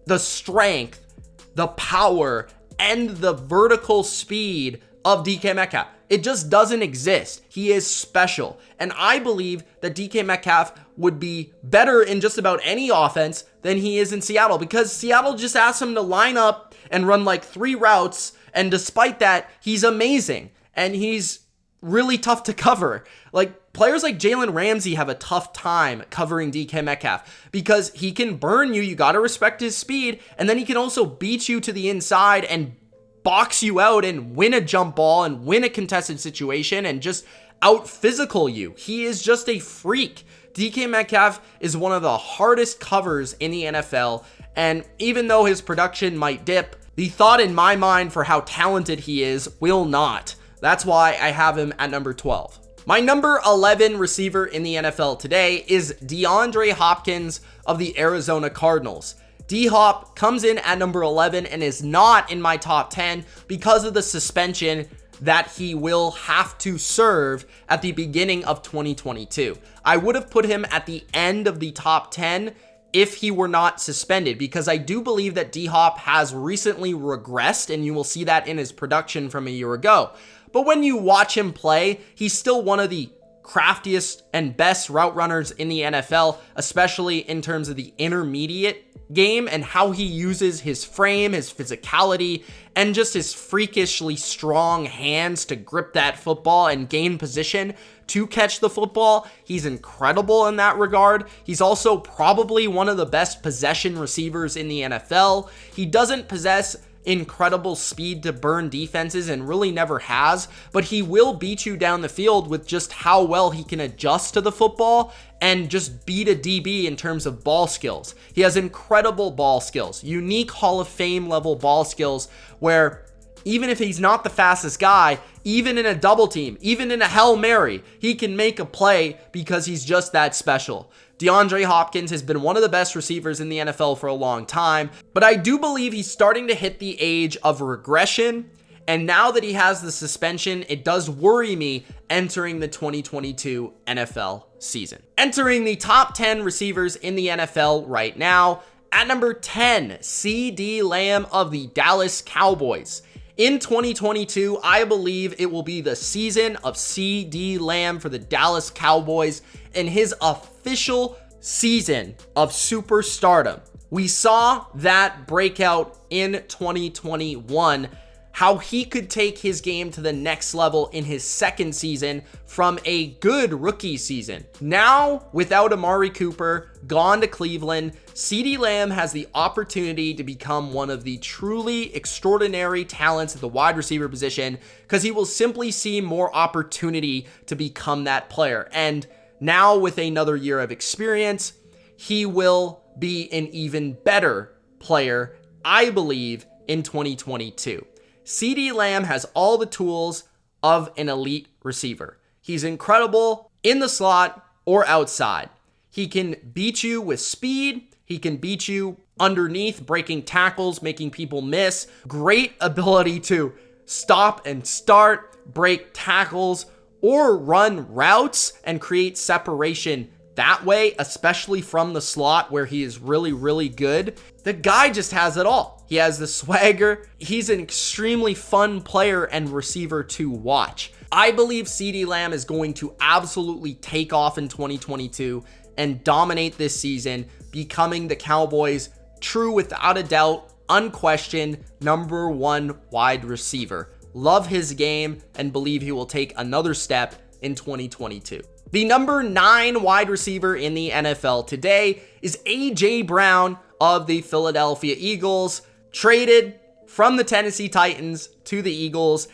the strength, the power, and the vertical speed of DK Metcalf. It just doesn't exist. He is special. And I believe that DK Metcalf would be better in just about any offense than he is in Seattle, because Seattle just asks him to line up and run like 3 routes. And despite that, he's amazing. And he's really tough to cover. Like, players like Jalen Ramsey have a tough time covering DK Metcalf because he can burn you. You got to respect his speed. And then he can also beat you to the inside and box you out and win a jump ball and win a contested situation and just out physical you. He is just a freak. DK Metcalf is one of the hardest covers in the NFL, and even though his production might dip, the thought in my mind for how talented he is will not. That's why I have him at number 12. My number 11 receiver in the NFL today is DeAndre Hopkins of the Arizona Cardinals. D-Hop comes in at number 11 and is not in my top 10 because of the suspension that he will have to serve at the beginning of 2022. I would have put him at the end of the top 10 if he were not suspended, because I do believe that D-Hop has recently regressed, and you will see that in his production from a year ago. But when you watch him play, he's still one of the craftiest and best route runners in the NFL, especially in terms of the intermediate game and how he uses his frame, his physicality, and just his freakishly strong hands to grip that football and gain position to catch the football. He's incredible in that regard. He's also probably one of the best possession receivers in the NFL. He doesn't possess incredible speed to burn defenses and really never has, but he will beat you down the field with just how well he can adjust to the football and just beat a DB in terms of ball skills. He has incredible ball skills, unique Hall of Fame level ball skills, where even if he's not the fastest guy, even in a double team, even in a Hail Mary, he can make a play because he's just that special. DeAndre Hopkins has been one of the best receivers in the NFL for a long time, but I do believe he's starting to hit the age of regression. And now that he has the suspension, it does worry me entering the 2022 NFL season. Entering the top 10 receivers in the NFL right now, at number 10, CeeDee Lamb of the Dallas Cowboys. In 2022, I believe it will be the season of CeeDee Lamb for the Dallas Cowboys in his official season of superstardom. We saw that breakout in 2021, how he could take his game to the next level in his second season from a good rookie season. Now, without Amari Cooper, gone to Cleveland, CeeDee Lamb has the opportunity to become one of the truly extraordinary talents at the wide receiver position because he will simply see more opportunity to become that player. And now with another year of experience, he will be an even better player, I believe, in 2022. CeeDee Lamb has all the tools of an elite receiver. He's incredible in the slot or outside. He can beat you with speed. He can beat you underneath, breaking tackles, making people miss. Great ability to stop and start, break tackles, or run routes and create separation that way, especially from the slot where he is really, really good. The guy just has it all. He has the swagger. He's an extremely fun player and receiver to watch. I believe CeeDee Lamb is going to absolutely take off in 2022 and dominate this season, becoming the Cowboys' true, without a doubt, unquestioned number 1 wide receiver. Love his game and believe he will take another step in 2022. The number 9 wide receiver in the NFL today is A.J. Brown of the Philadelphia Eagles, traded from the Tennessee Titans to the Eagles.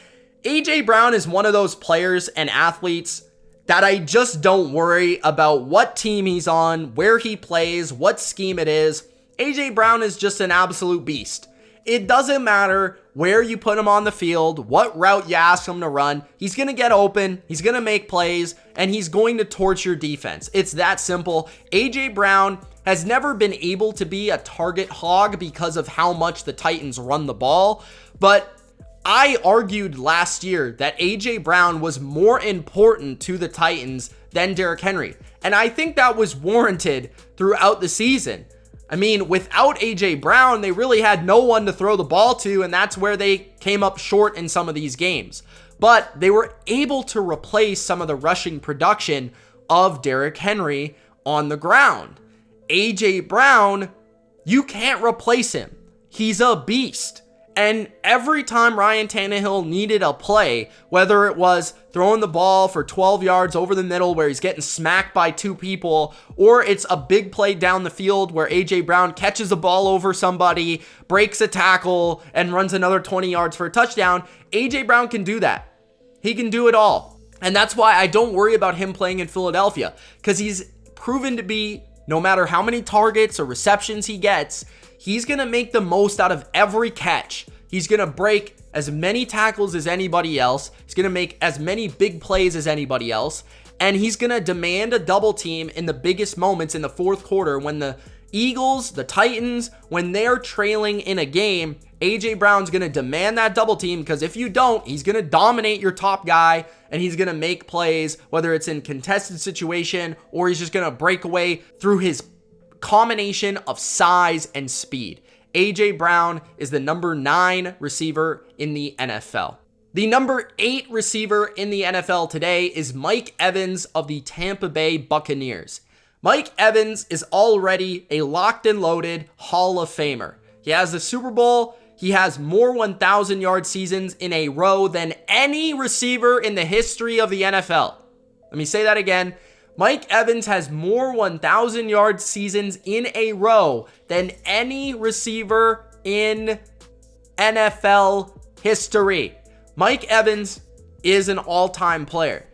A.J. Brown is one of those players and athletes that I just don't worry about what team he's on, where he plays, what scheme it is. AJ Brown is just an absolute beast. It doesn't matter where you put him on the field, what route you ask him to run. He's going to get open, he's going to make plays, and he's going to torch your defense. It's that simple. AJ Brown has never been able to be a target hog because of how much the Titans run the ball, but I argued last year that AJ Brown was more important to the Titans than Derrick Henry, and I think that was warranted throughout the season. I mean, without AJ Brown, they really had no one to throw the ball to, and that's where they came up short in some of these games. But they were able to replace some of the rushing production of Derrick Henry on the ground. AJ Brown, you can't replace him. He's a beast. And every time Ryan Tannehill needed a play, whether it was throwing the ball for 12 yards over the middle where he's getting smacked by two people, or it's a big play down the field where AJ Brown catches the ball over somebody, breaks a tackle, and runs another 20 yards for a touchdown, AJ Brown can do that. He can do it all. And that's why I don't worry about him playing in Philadelphia, because he's proven to be, no matter how many targets or receptions he gets, he's going to make the most out of every catch. He's going to break as many tackles as anybody else. He's going to make as many big plays as anybody else. And he's going to demand a double team in the biggest moments in the fourth quarter when the Eagles, the Titans, when they're trailing in a game. AJ Brown's going to demand that double team, because if you don't, he's going to dominate your top guy and he's going to make plays, whether it's in contested situation or he's just going to break away through his combination of size and speed. AJ Brown is the number 9 receiver in the NFL. The number 8 receiver in the NFL today is Mike Evans of the Tampa Bay Buccaneers. Mike Evans is already a locked and loaded Hall of Famer. He has the Super Bowl. He has more 1,000-yard seasons in a row than any receiver in the history of the NFL. Let me say that again. Mike Evans has more 1,000-yard seasons in a row than any receiver in NFL history. Mike Evans is an all-time player,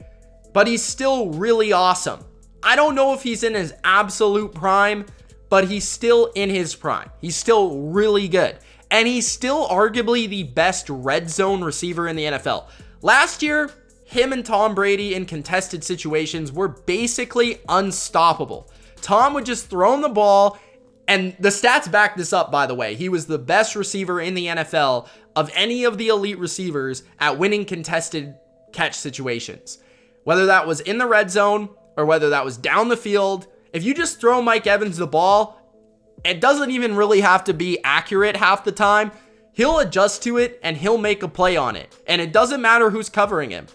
but he's still really awesome. I don't know if he's in his absolute prime, but he's still in his prime. He's still really good, and he's still arguably the best red zone receiver in the NFL. Last year, him and Tom Brady in contested situations were basically unstoppable. Tom would just throw him the ball, and the stats back this up, by the way. He was the best receiver in the NFL of any of the elite receivers at winning contested catch situations. Whether that was in the red zone or whether that was down the field, if you just throw Mike Evans the ball, it doesn't even really have to be accurate half the time. He'll adjust to it and he'll make a play on it. And it doesn't matter who's covering him.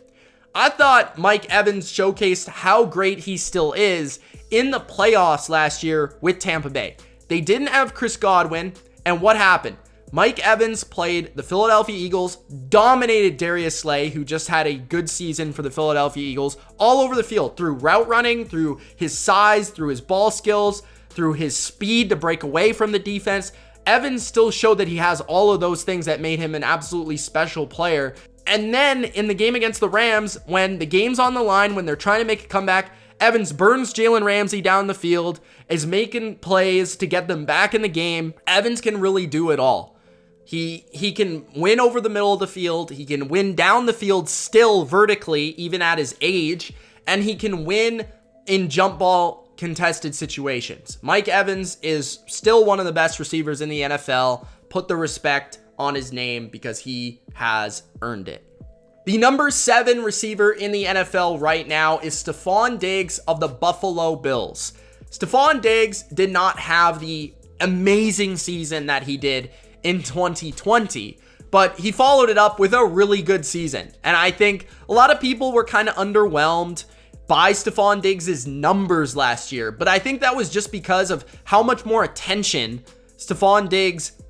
I thought Mike Evans showcased how great he still is in the playoffs last year with Tampa Bay. They didn't have Chris Godwin, and what happened? Mike Evans played the Philadelphia Eagles, dominated Darius Slay, who just had a good season for the Philadelphia Eagles, all over the field, through route running, through his size, through his ball skills, through his speed to break away from the defense. Evans still showed that he has all of those things that made him an absolutely special player. And then in the game against the Rams, when the game's on the line, when they're trying to make a comeback, Evans burns Jalen Ramsey down the field, is making plays to get them back in the game. Evans can really do it all. He can win over the middle of the field. He can win down the field still vertically, even at his age. And he can win in jump ball contested situations. Mike Evans is still one of the best receivers in the NFL. Put the respect on his name because he has earned it. The number 7 receiver in the NFL right now is Stefon Diggs of the Buffalo Bills. Stefon Diggs did not have the amazing season that he did in 2020, but he followed it up with a really good season. And I think a lot of people were kind of underwhelmed by Stefon Diggs' numbers last year, but I think that was just because of how much more attention Stefon Diggs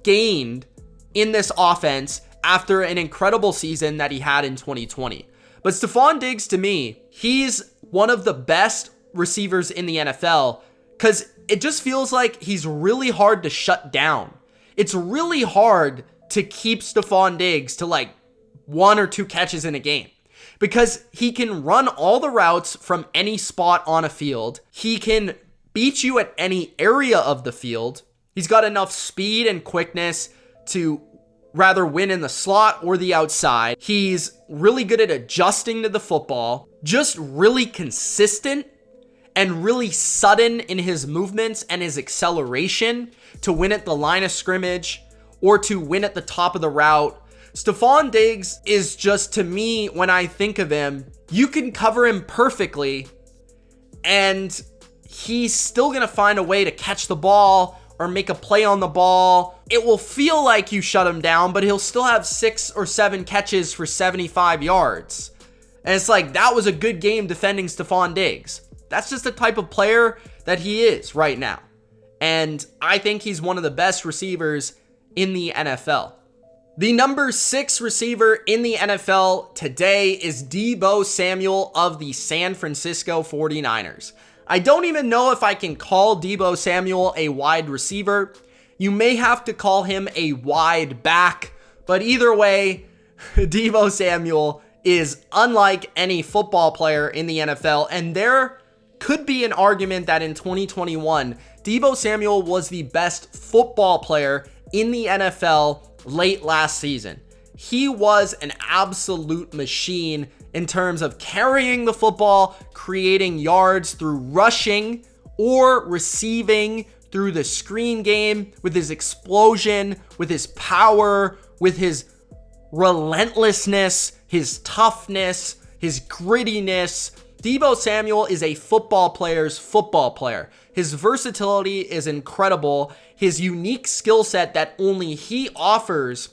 gained in this offense after an incredible season that he had in 2020. But Stefon Diggs, to me, he's one of the best receivers in the NFL because it just feels like he's really hard to shut down. It's really hard to keep Stefon Diggs to like 1 or 2 catches in a game because he can run all the routes from any spot on a field. He can beat you at any area of the field. He's got enough speed and quickness to rather win in the slot or the outside. He's really good at adjusting to the football, just really consistent and really sudden in his movements and his acceleration to win at the line of scrimmage or to win at the top of the route. Stefon Diggs is just, to me, when I think of him, you can cover him perfectly and he's still going to find a way to catch the ball or make a play on the ball. It will feel like you shut him down, but he'll still have 6 or 7 catches for 75 yards. And it's like, that was a good game defending Stefon Diggs. That's just the type of player that he is right now. And I think he's one of the best receivers in the NFL. The number 6 receiver in the NFL today is Deebo Samuel of the San Francisco 49ers. I don't even know if I can call Deebo Samuel a wide receiver. You may have to call him a wide back, but either way, Deebo Samuel is unlike any football player in the NFL, and there could be an argument that in 2021, Deebo Samuel was the best football player in the NFL late last season. He was an absolute machine in terms of carrying the football, creating yards through rushing or receiving through the screen game, with his explosion, with his power, with his relentlessness, his toughness, his grittiness. Deebo Samuel is a football player's football player. His versatility is incredible. His unique skill set that only he offers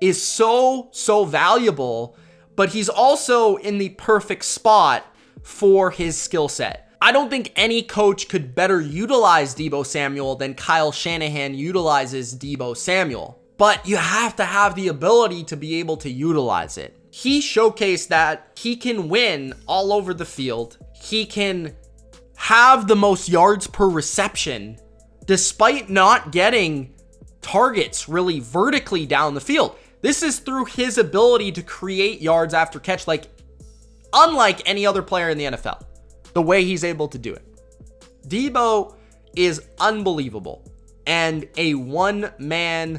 is so valuable, but he's also in the perfect spot for his skill set. I don't think any coach could better utilize Deebo Samuel than Kyle Shanahan utilizes Deebo Samuel. But you have to have the ability to be able to utilize it. He showcased that he can win all over the field. He can have the most yards per reception despite not getting targets really vertically down the field. This is through his ability to create yards after catch, unlike any other player in the NFL, the way he's able to do it. Deebo is unbelievable and a one-man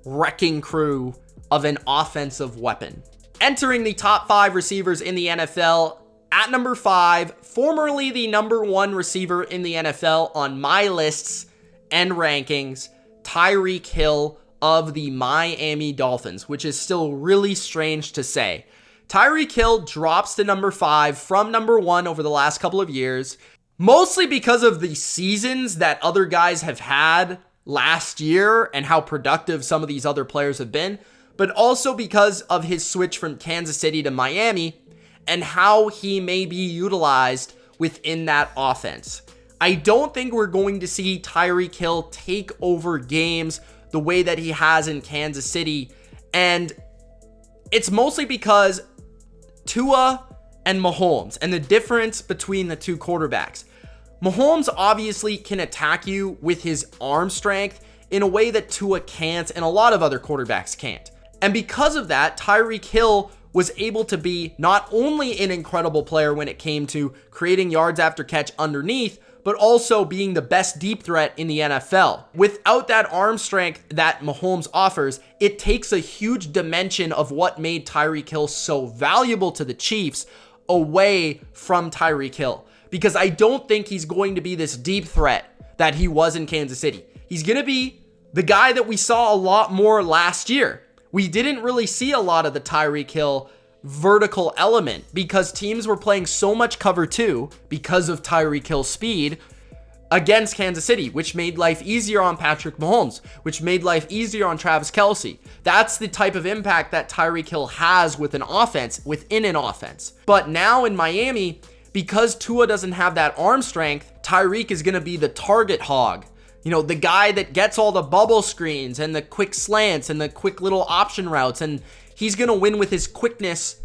wrecking crew of an offensive weapon. Entering the top 5 receivers in the NFL, at number 5, formerly the number 1 receiver in the NFL on my lists and rankings, Tyreek Hill of the Miami Dolphins, which is still really strange to say. Tyreek Hill drops to number 5 from number 1 over the last couple of years, mostly because of the seasons that other guys have had last year and how productive some of these other players have been, but also because of his switch from Kansas City to Miami and how he may be utilized within that offense. I don't think we're going to see Tyreek Hill take over games the way that he has in Kansas City, and it's mostly because Tua and Mahomes and the difference between the two quarterbacks. Mahomes obviously can attack you with his arm strength in a way that Tua can't and a lot of other quarterbacks can't. And because of that, Tyreek Hill was able to be not only an incredible player when it came to creating yards after catch underneath, but also being the best deep threat in the NFL. Without that arm strength that Mahomes offers, it takes a huge dimension of what made Tyreek Hill so valuable to the Chiefs away from Tyreek Hill. Because I don't think he's going to be this deep threat that he was in Kansas City. He's going to be the guy that we saw a lot more last year. We didn't really see a lot of the Tyreek Hill vertical element because teams were playing so much cover 2 because of Tyreek Hill's speed against Kansas City, which made life easier on Patrick Mahomes, which made life easier on Travis Kelce. That's the type of impact that Tyreek Hill has with an offense, within an offense. But now in Miami, because Tua doesn't have that arm strength, Tyreek is going to be the target hog. You know, the guy that gets all the bubble screens and the quick slants and the quick little option routes, and he's going to win with his quickness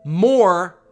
more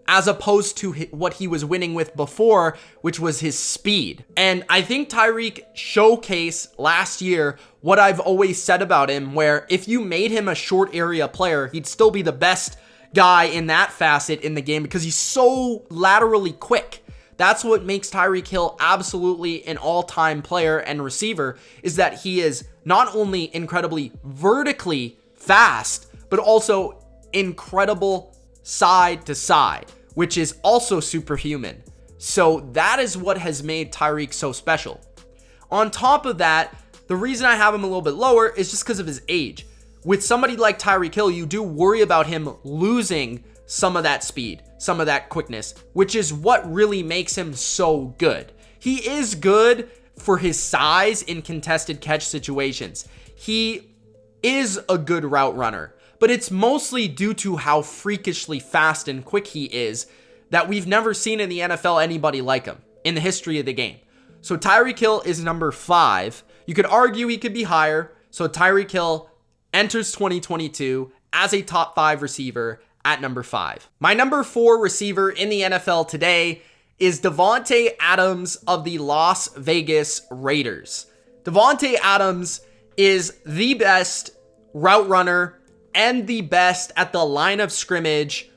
as opposed to what he was winning with before, which was his speed. And I think Tyreek showcased last year what I've always said about him, where if you made him a short area player, he'd still be the best guy in that facet in the game because he's so laterally quick. That's what makes Tyreek Hill absolutely an all-time player and receiver, is that he is not only incredibly vertically fast, but also incredible side to side, which is also superhuman. So that is what has made Tyreek so special. On top of that, the reason I have him a little bit lower is just because of his age. With somebody like Tyreek Hill, you do worry about him losing some of that speed, some of that quickness, which is what really makes him so good. He is good for his size in contested catch situations. He is a good route runner, but it's mostly due to how freakishly fast and quick he is that we've never seen in the NFL anybody like him in the history of the game. So Tyreek Hill is number 5. You could argue he could be higher. So Tyreek Hill enters 2022 as a top 5 receiver at number 5. My number 4 receiver in the NFL today is Davante Adams of the Las Vegas Raiders. Davante Adams is the best route runner and the best at the line of scrimmage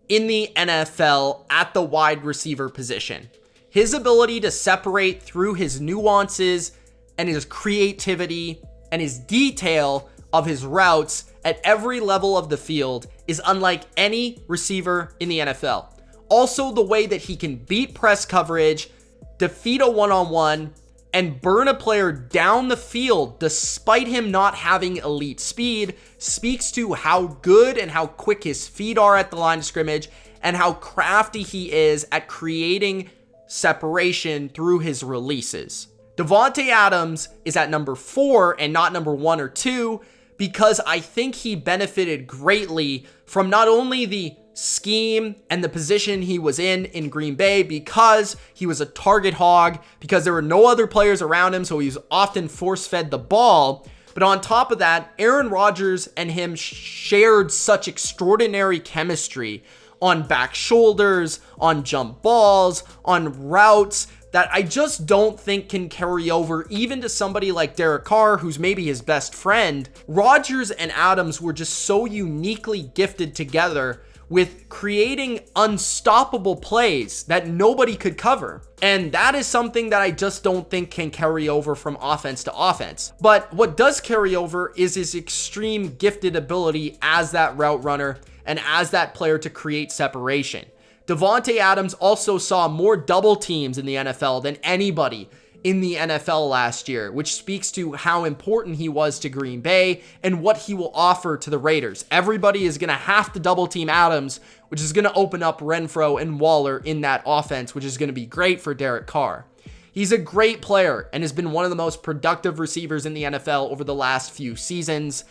in the NFL at the wide receiver position. His ability to separate through his nuances and his creativity and his detail of his routes at every level of the field is unlike any receiver in the NFL. Also, the way that he can beat press coverage, defeat a one-on-one, and burn a player down the field despite him not having elite speed speaks to how good and how quick his feet are at the line of scrimmage and how crafty he is at creating separation through his releases. Davante Adams is at number 4 and not number 1 or 2 because I think he benefited greatly from not only the scheme and the position he was in Green Bay, because he was a target hog, because there were no other players around him, so he was often force-fed the ball. But on top of that, Aaron Rodgers and him shared such extraordinary chemistry on back shoulders, on jump balls, on routes, that I just don't think can carry over even to somebody like Derek Carr, who's maybe his best friend. Rodgers and Adams were just so uniquely gifted together with creating unstoppable plays that nobody could cover. And that is something that I just don't think can carry over from offense to offense. But what does carry over is his extreme gifted ability as that route runner and as that player to create separation. Davante Adams also saw more double teams in the NFL than anybody in the NFL last year, which speaks to how important he was to Green Bay and what he will offer to the Raiders. Everybody is going to have to double team Adams, which is going to open up Renfrow and Waller in that offense, which is going to be great for Derek Carr. He's a great player and has been one of the most productive receivers in the NFL over the last few seasons.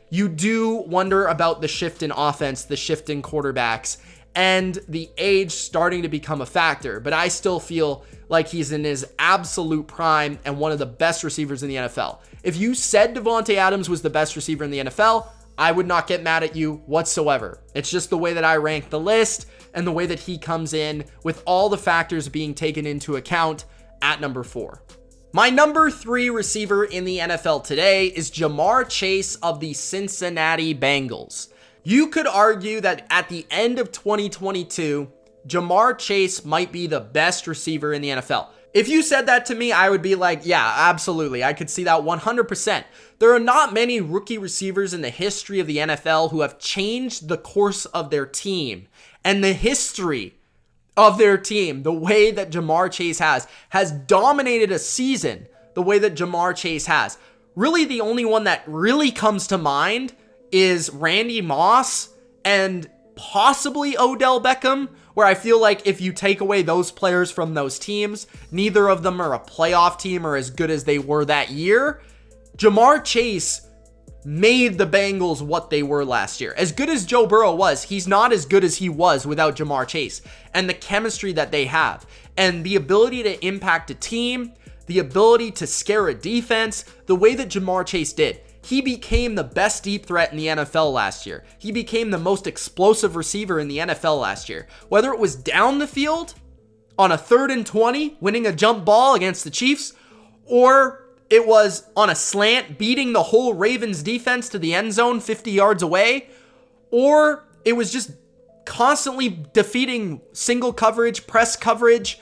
You do wonder about the shift in offense, the shift in quarterbacks, and the age starting to become a factor, but I still feel like he's in his absolute prime and one of the best receivers in the NFL. If you said Davante Adams was the best receiver in the NFL, I would not get mad at you whatsoever. It's just the way that I rank the list and the way that he comes in with all the factors being taken into account at number 4. My number 3 receiver in the NFL today is Ja'Marr Chase of the Cincinnati Bengals. You could argue that at the end of 2022, Ja'Marr Chase might be the best receiver in the NFL. If you said that to me, I would be like, yeah, absolutely. I could see that 100%. There are not many rookie receivers in the history of the NFL who have changed the course of their team and the history of their team the way that Ja'Marr Chase has dominated a season the way that Ja'Marr Chase has. Really, the only one that really comes to mind is Randy Moss and possibly Odell Beckham, where I feel like if you take away those players from those teams, neither of them are a playoff team or as good as they were that year. Ja'Marr Chase made the Bengals what they were last year. As good as Joe Burrow was, he's not as good as he was without Ja'Marr Chase and the chemistry that they have and the ability to impact a team, the ability to scare a defense, the way that Ja'Marr Chase did. He became the best deep threat in the NFL last year. He became the most explosive receiver in the NFL last year. Whether it was down the field on a 3rd and 20, winning a jump ball against the Chiefs, or it was on a slant, beating the whole Ravens defense to the end zone 50 yards away, or it was just constantly defeating single coverage, press coverage,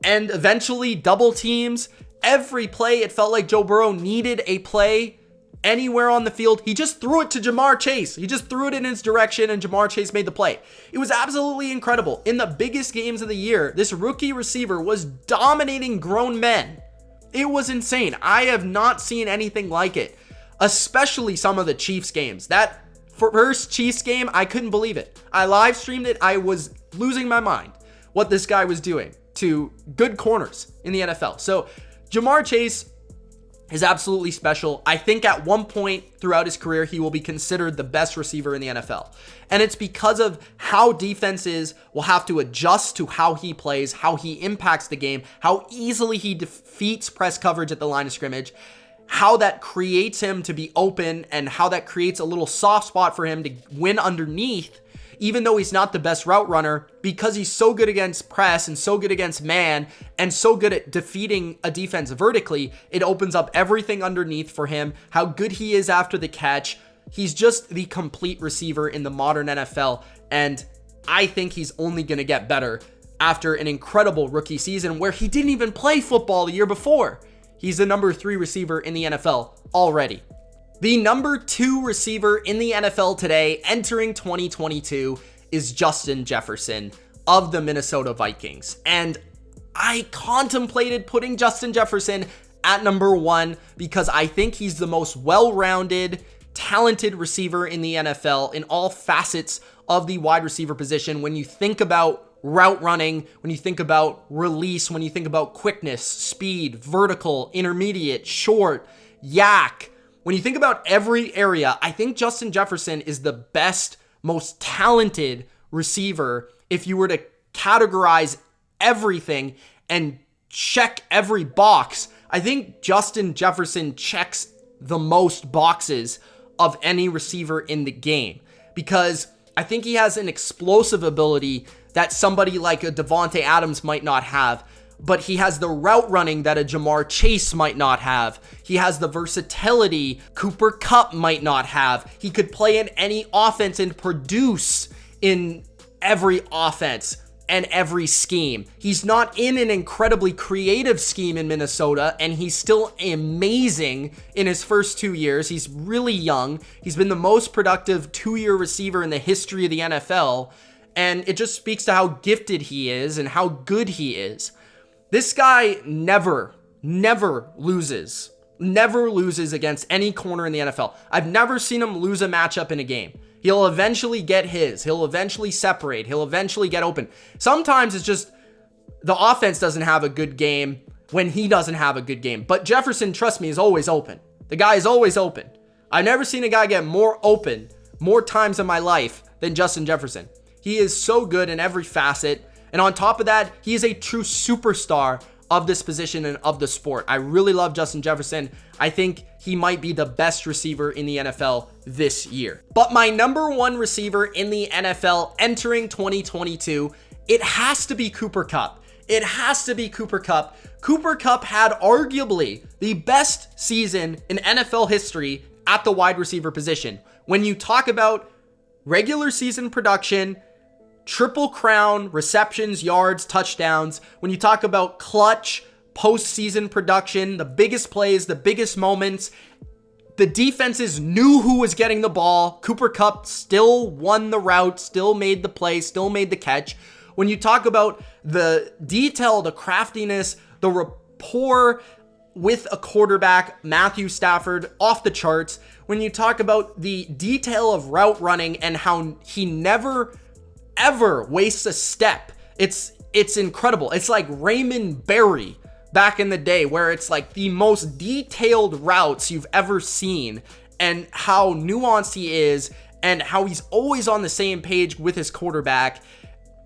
and eventually double teams. Every play, it felt like Joe Burrow needed a play anywhere on the field. He just threw it to Ja'Marr Chase. He just threw it in his direction, and Ja'Marr Chase made the play. It was absolutely incredible. In the biggest games of the year, this rookie receiver was dominating grown men. It was insane. I have not seen anything like it, especially some of the Chiefs games. That first Chiefs game, I couldn't believe it. I live streamed it. I was losing my mind what this guy was doing to good corners in the NFL. So Ja'Marr Chase is absolutely special. I think at one point throughout his career, he will be considered the best receiver in the NFL. And it's because of how defenses will have to adjust to how he plays, how he impacts the game, how easily he defeats press coverage at the line of scrimmage, how that creates him to be open, and how that creates a little soft spot for him to win underneath, even though he's not the best route runner, because he's so good against press and so good against man and so good at defeating a defense vertically. It opens up everything underneath for him, how good he is after the catch. He's just the complete receiver in the modern NFL, and I think he's only going to get better after an incredible rookie season where he didn't even play football the year before. He's the number 3 receiver in the NFL already. The number 2 receiver in the NFL today, entering 2022, is Justin Jefferson of the Minnesota Vikings. And I contemplated putting Justin Jefferson at number 1 because I think he's the most well-rounded, talented receiver in the NFL in all facets of the wide receiver position. When you think about route running, when you think about release, when you think about quickness, speed, vertical, intermediate, short, yak, when you think about every area, I think Justin Jefferson is the best, most talented receiver if you were to categorize everything and check every box. I think Justin Jefferson checks the most boxes of any receiver in the game because I think he has an explosive ability that somebody like a Devontae Adams might not have. But he has the route running that a Ja'Marr Chase might not have. He has the versatility Cooper Kupp might not have. He could play in any offense and produce in every offense and every scheme. He's not in an incredibly creative scheme in Minnesota, and he's still amazing in his first 2 years. He's really young. He's been the most productive 2-year receiver in the history of the NFL, and it just speaks to how gifted he is and how good he is. This guy never loses against any corner in the NFL. I've never seen him lose a matchup in a game. He'll eventually get his. He'll eventually separate. He'll eventually get open. Sometimes it's just the offense doesn't have a good game when he doesn't have a good game. But Jefferson, trust me, is always open. The guy is always open. I've never seen a guy get more open more times in my life than Justin Jefferson. He is so good in every facet. And on top of that, he is a true superstar of this position and of the sport. I really love Justin Jefferson. I think he might be the best receiver in the NFL this year. But my number 1 receiver in the NFL entering 2022, it has to be Cooper Kupp. It has to be Cooper Kupp. Cooper Kupp had arguably the best season in NFL history at the wide receiver position. When you talk about regular season production, Triple Crown, receptions, yards, touchdowns. When you talk about clutch, postseason production, the biggest plays, the biggest moments, the defenses knew who was getting the ball. Cooper Kupp still won the route, still made the play, still made the catch. When you talk about the detail, the craftiness, the rapport with a quarterback, Matthew Stafford, off the charts. When you talk about the detail of route running and how he never ever wastes a step. It's incredible. It's like Raymond Berry back in the day, where it's like the most detailed routes you've ever seen, and how nuanced he is, and how he's always on the same page with his quarterback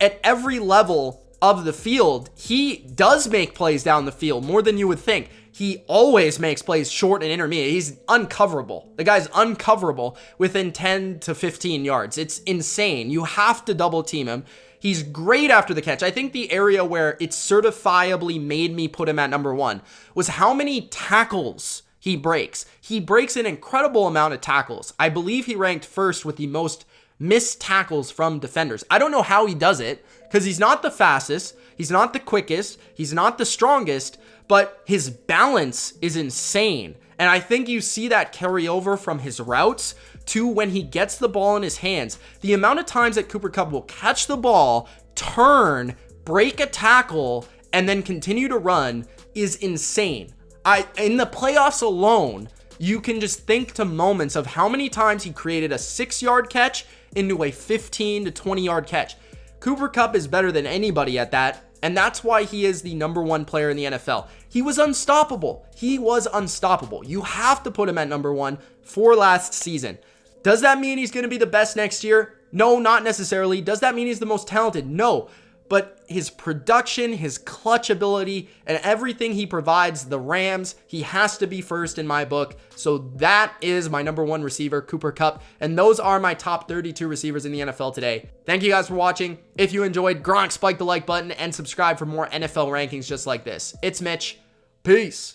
at every level of the field. He does make plays down the field more than you would think. He always makes plays short and intermediate. He's uncoverable. The guy's uncoverable within 10 to 15 yards. It's insane. You have to double team him. He's great after the catch. I think the area where it certifiably made me put him at number 1 was how many tackles he breaks. He breaks an incredible amount of tackles. I believe he ranked first with the most missed tackles from defenders. I don't know how he does it, because he's not the fastest, he's not the quickest, he's not the strongest, but his balance is insane. And I think you see that carry over from his routes to when he gets the ball in his hands. The amount of times that Cooper Kupp will catch the ball, turn, break a tackle, and then continue to run is insane. In the playoffs alone, you can just think to moments of how many times he created a 6-yard catch into a 15 to 20-yard catch. Cooper Kupp is better than anybody at that, and that's why he is the number 1 player in the NFL. He was unstoppable. You have to put him at number 1 for last season. Does that mean he's going to be the best next year? No, not necessarily. Does that mean he's the most talented? No. But his production, his clutch ability, and everything he provides the Rams, he has to be first in my book. So that is my number 1 receiver, Cooper Kupp. And those are my top 32 receivers in the NFL today. Thank you guys for watching. If you enjoyed, Gronk, spike the like button and subscribe for more NFL rankings just like this. It's Mitch. Peace.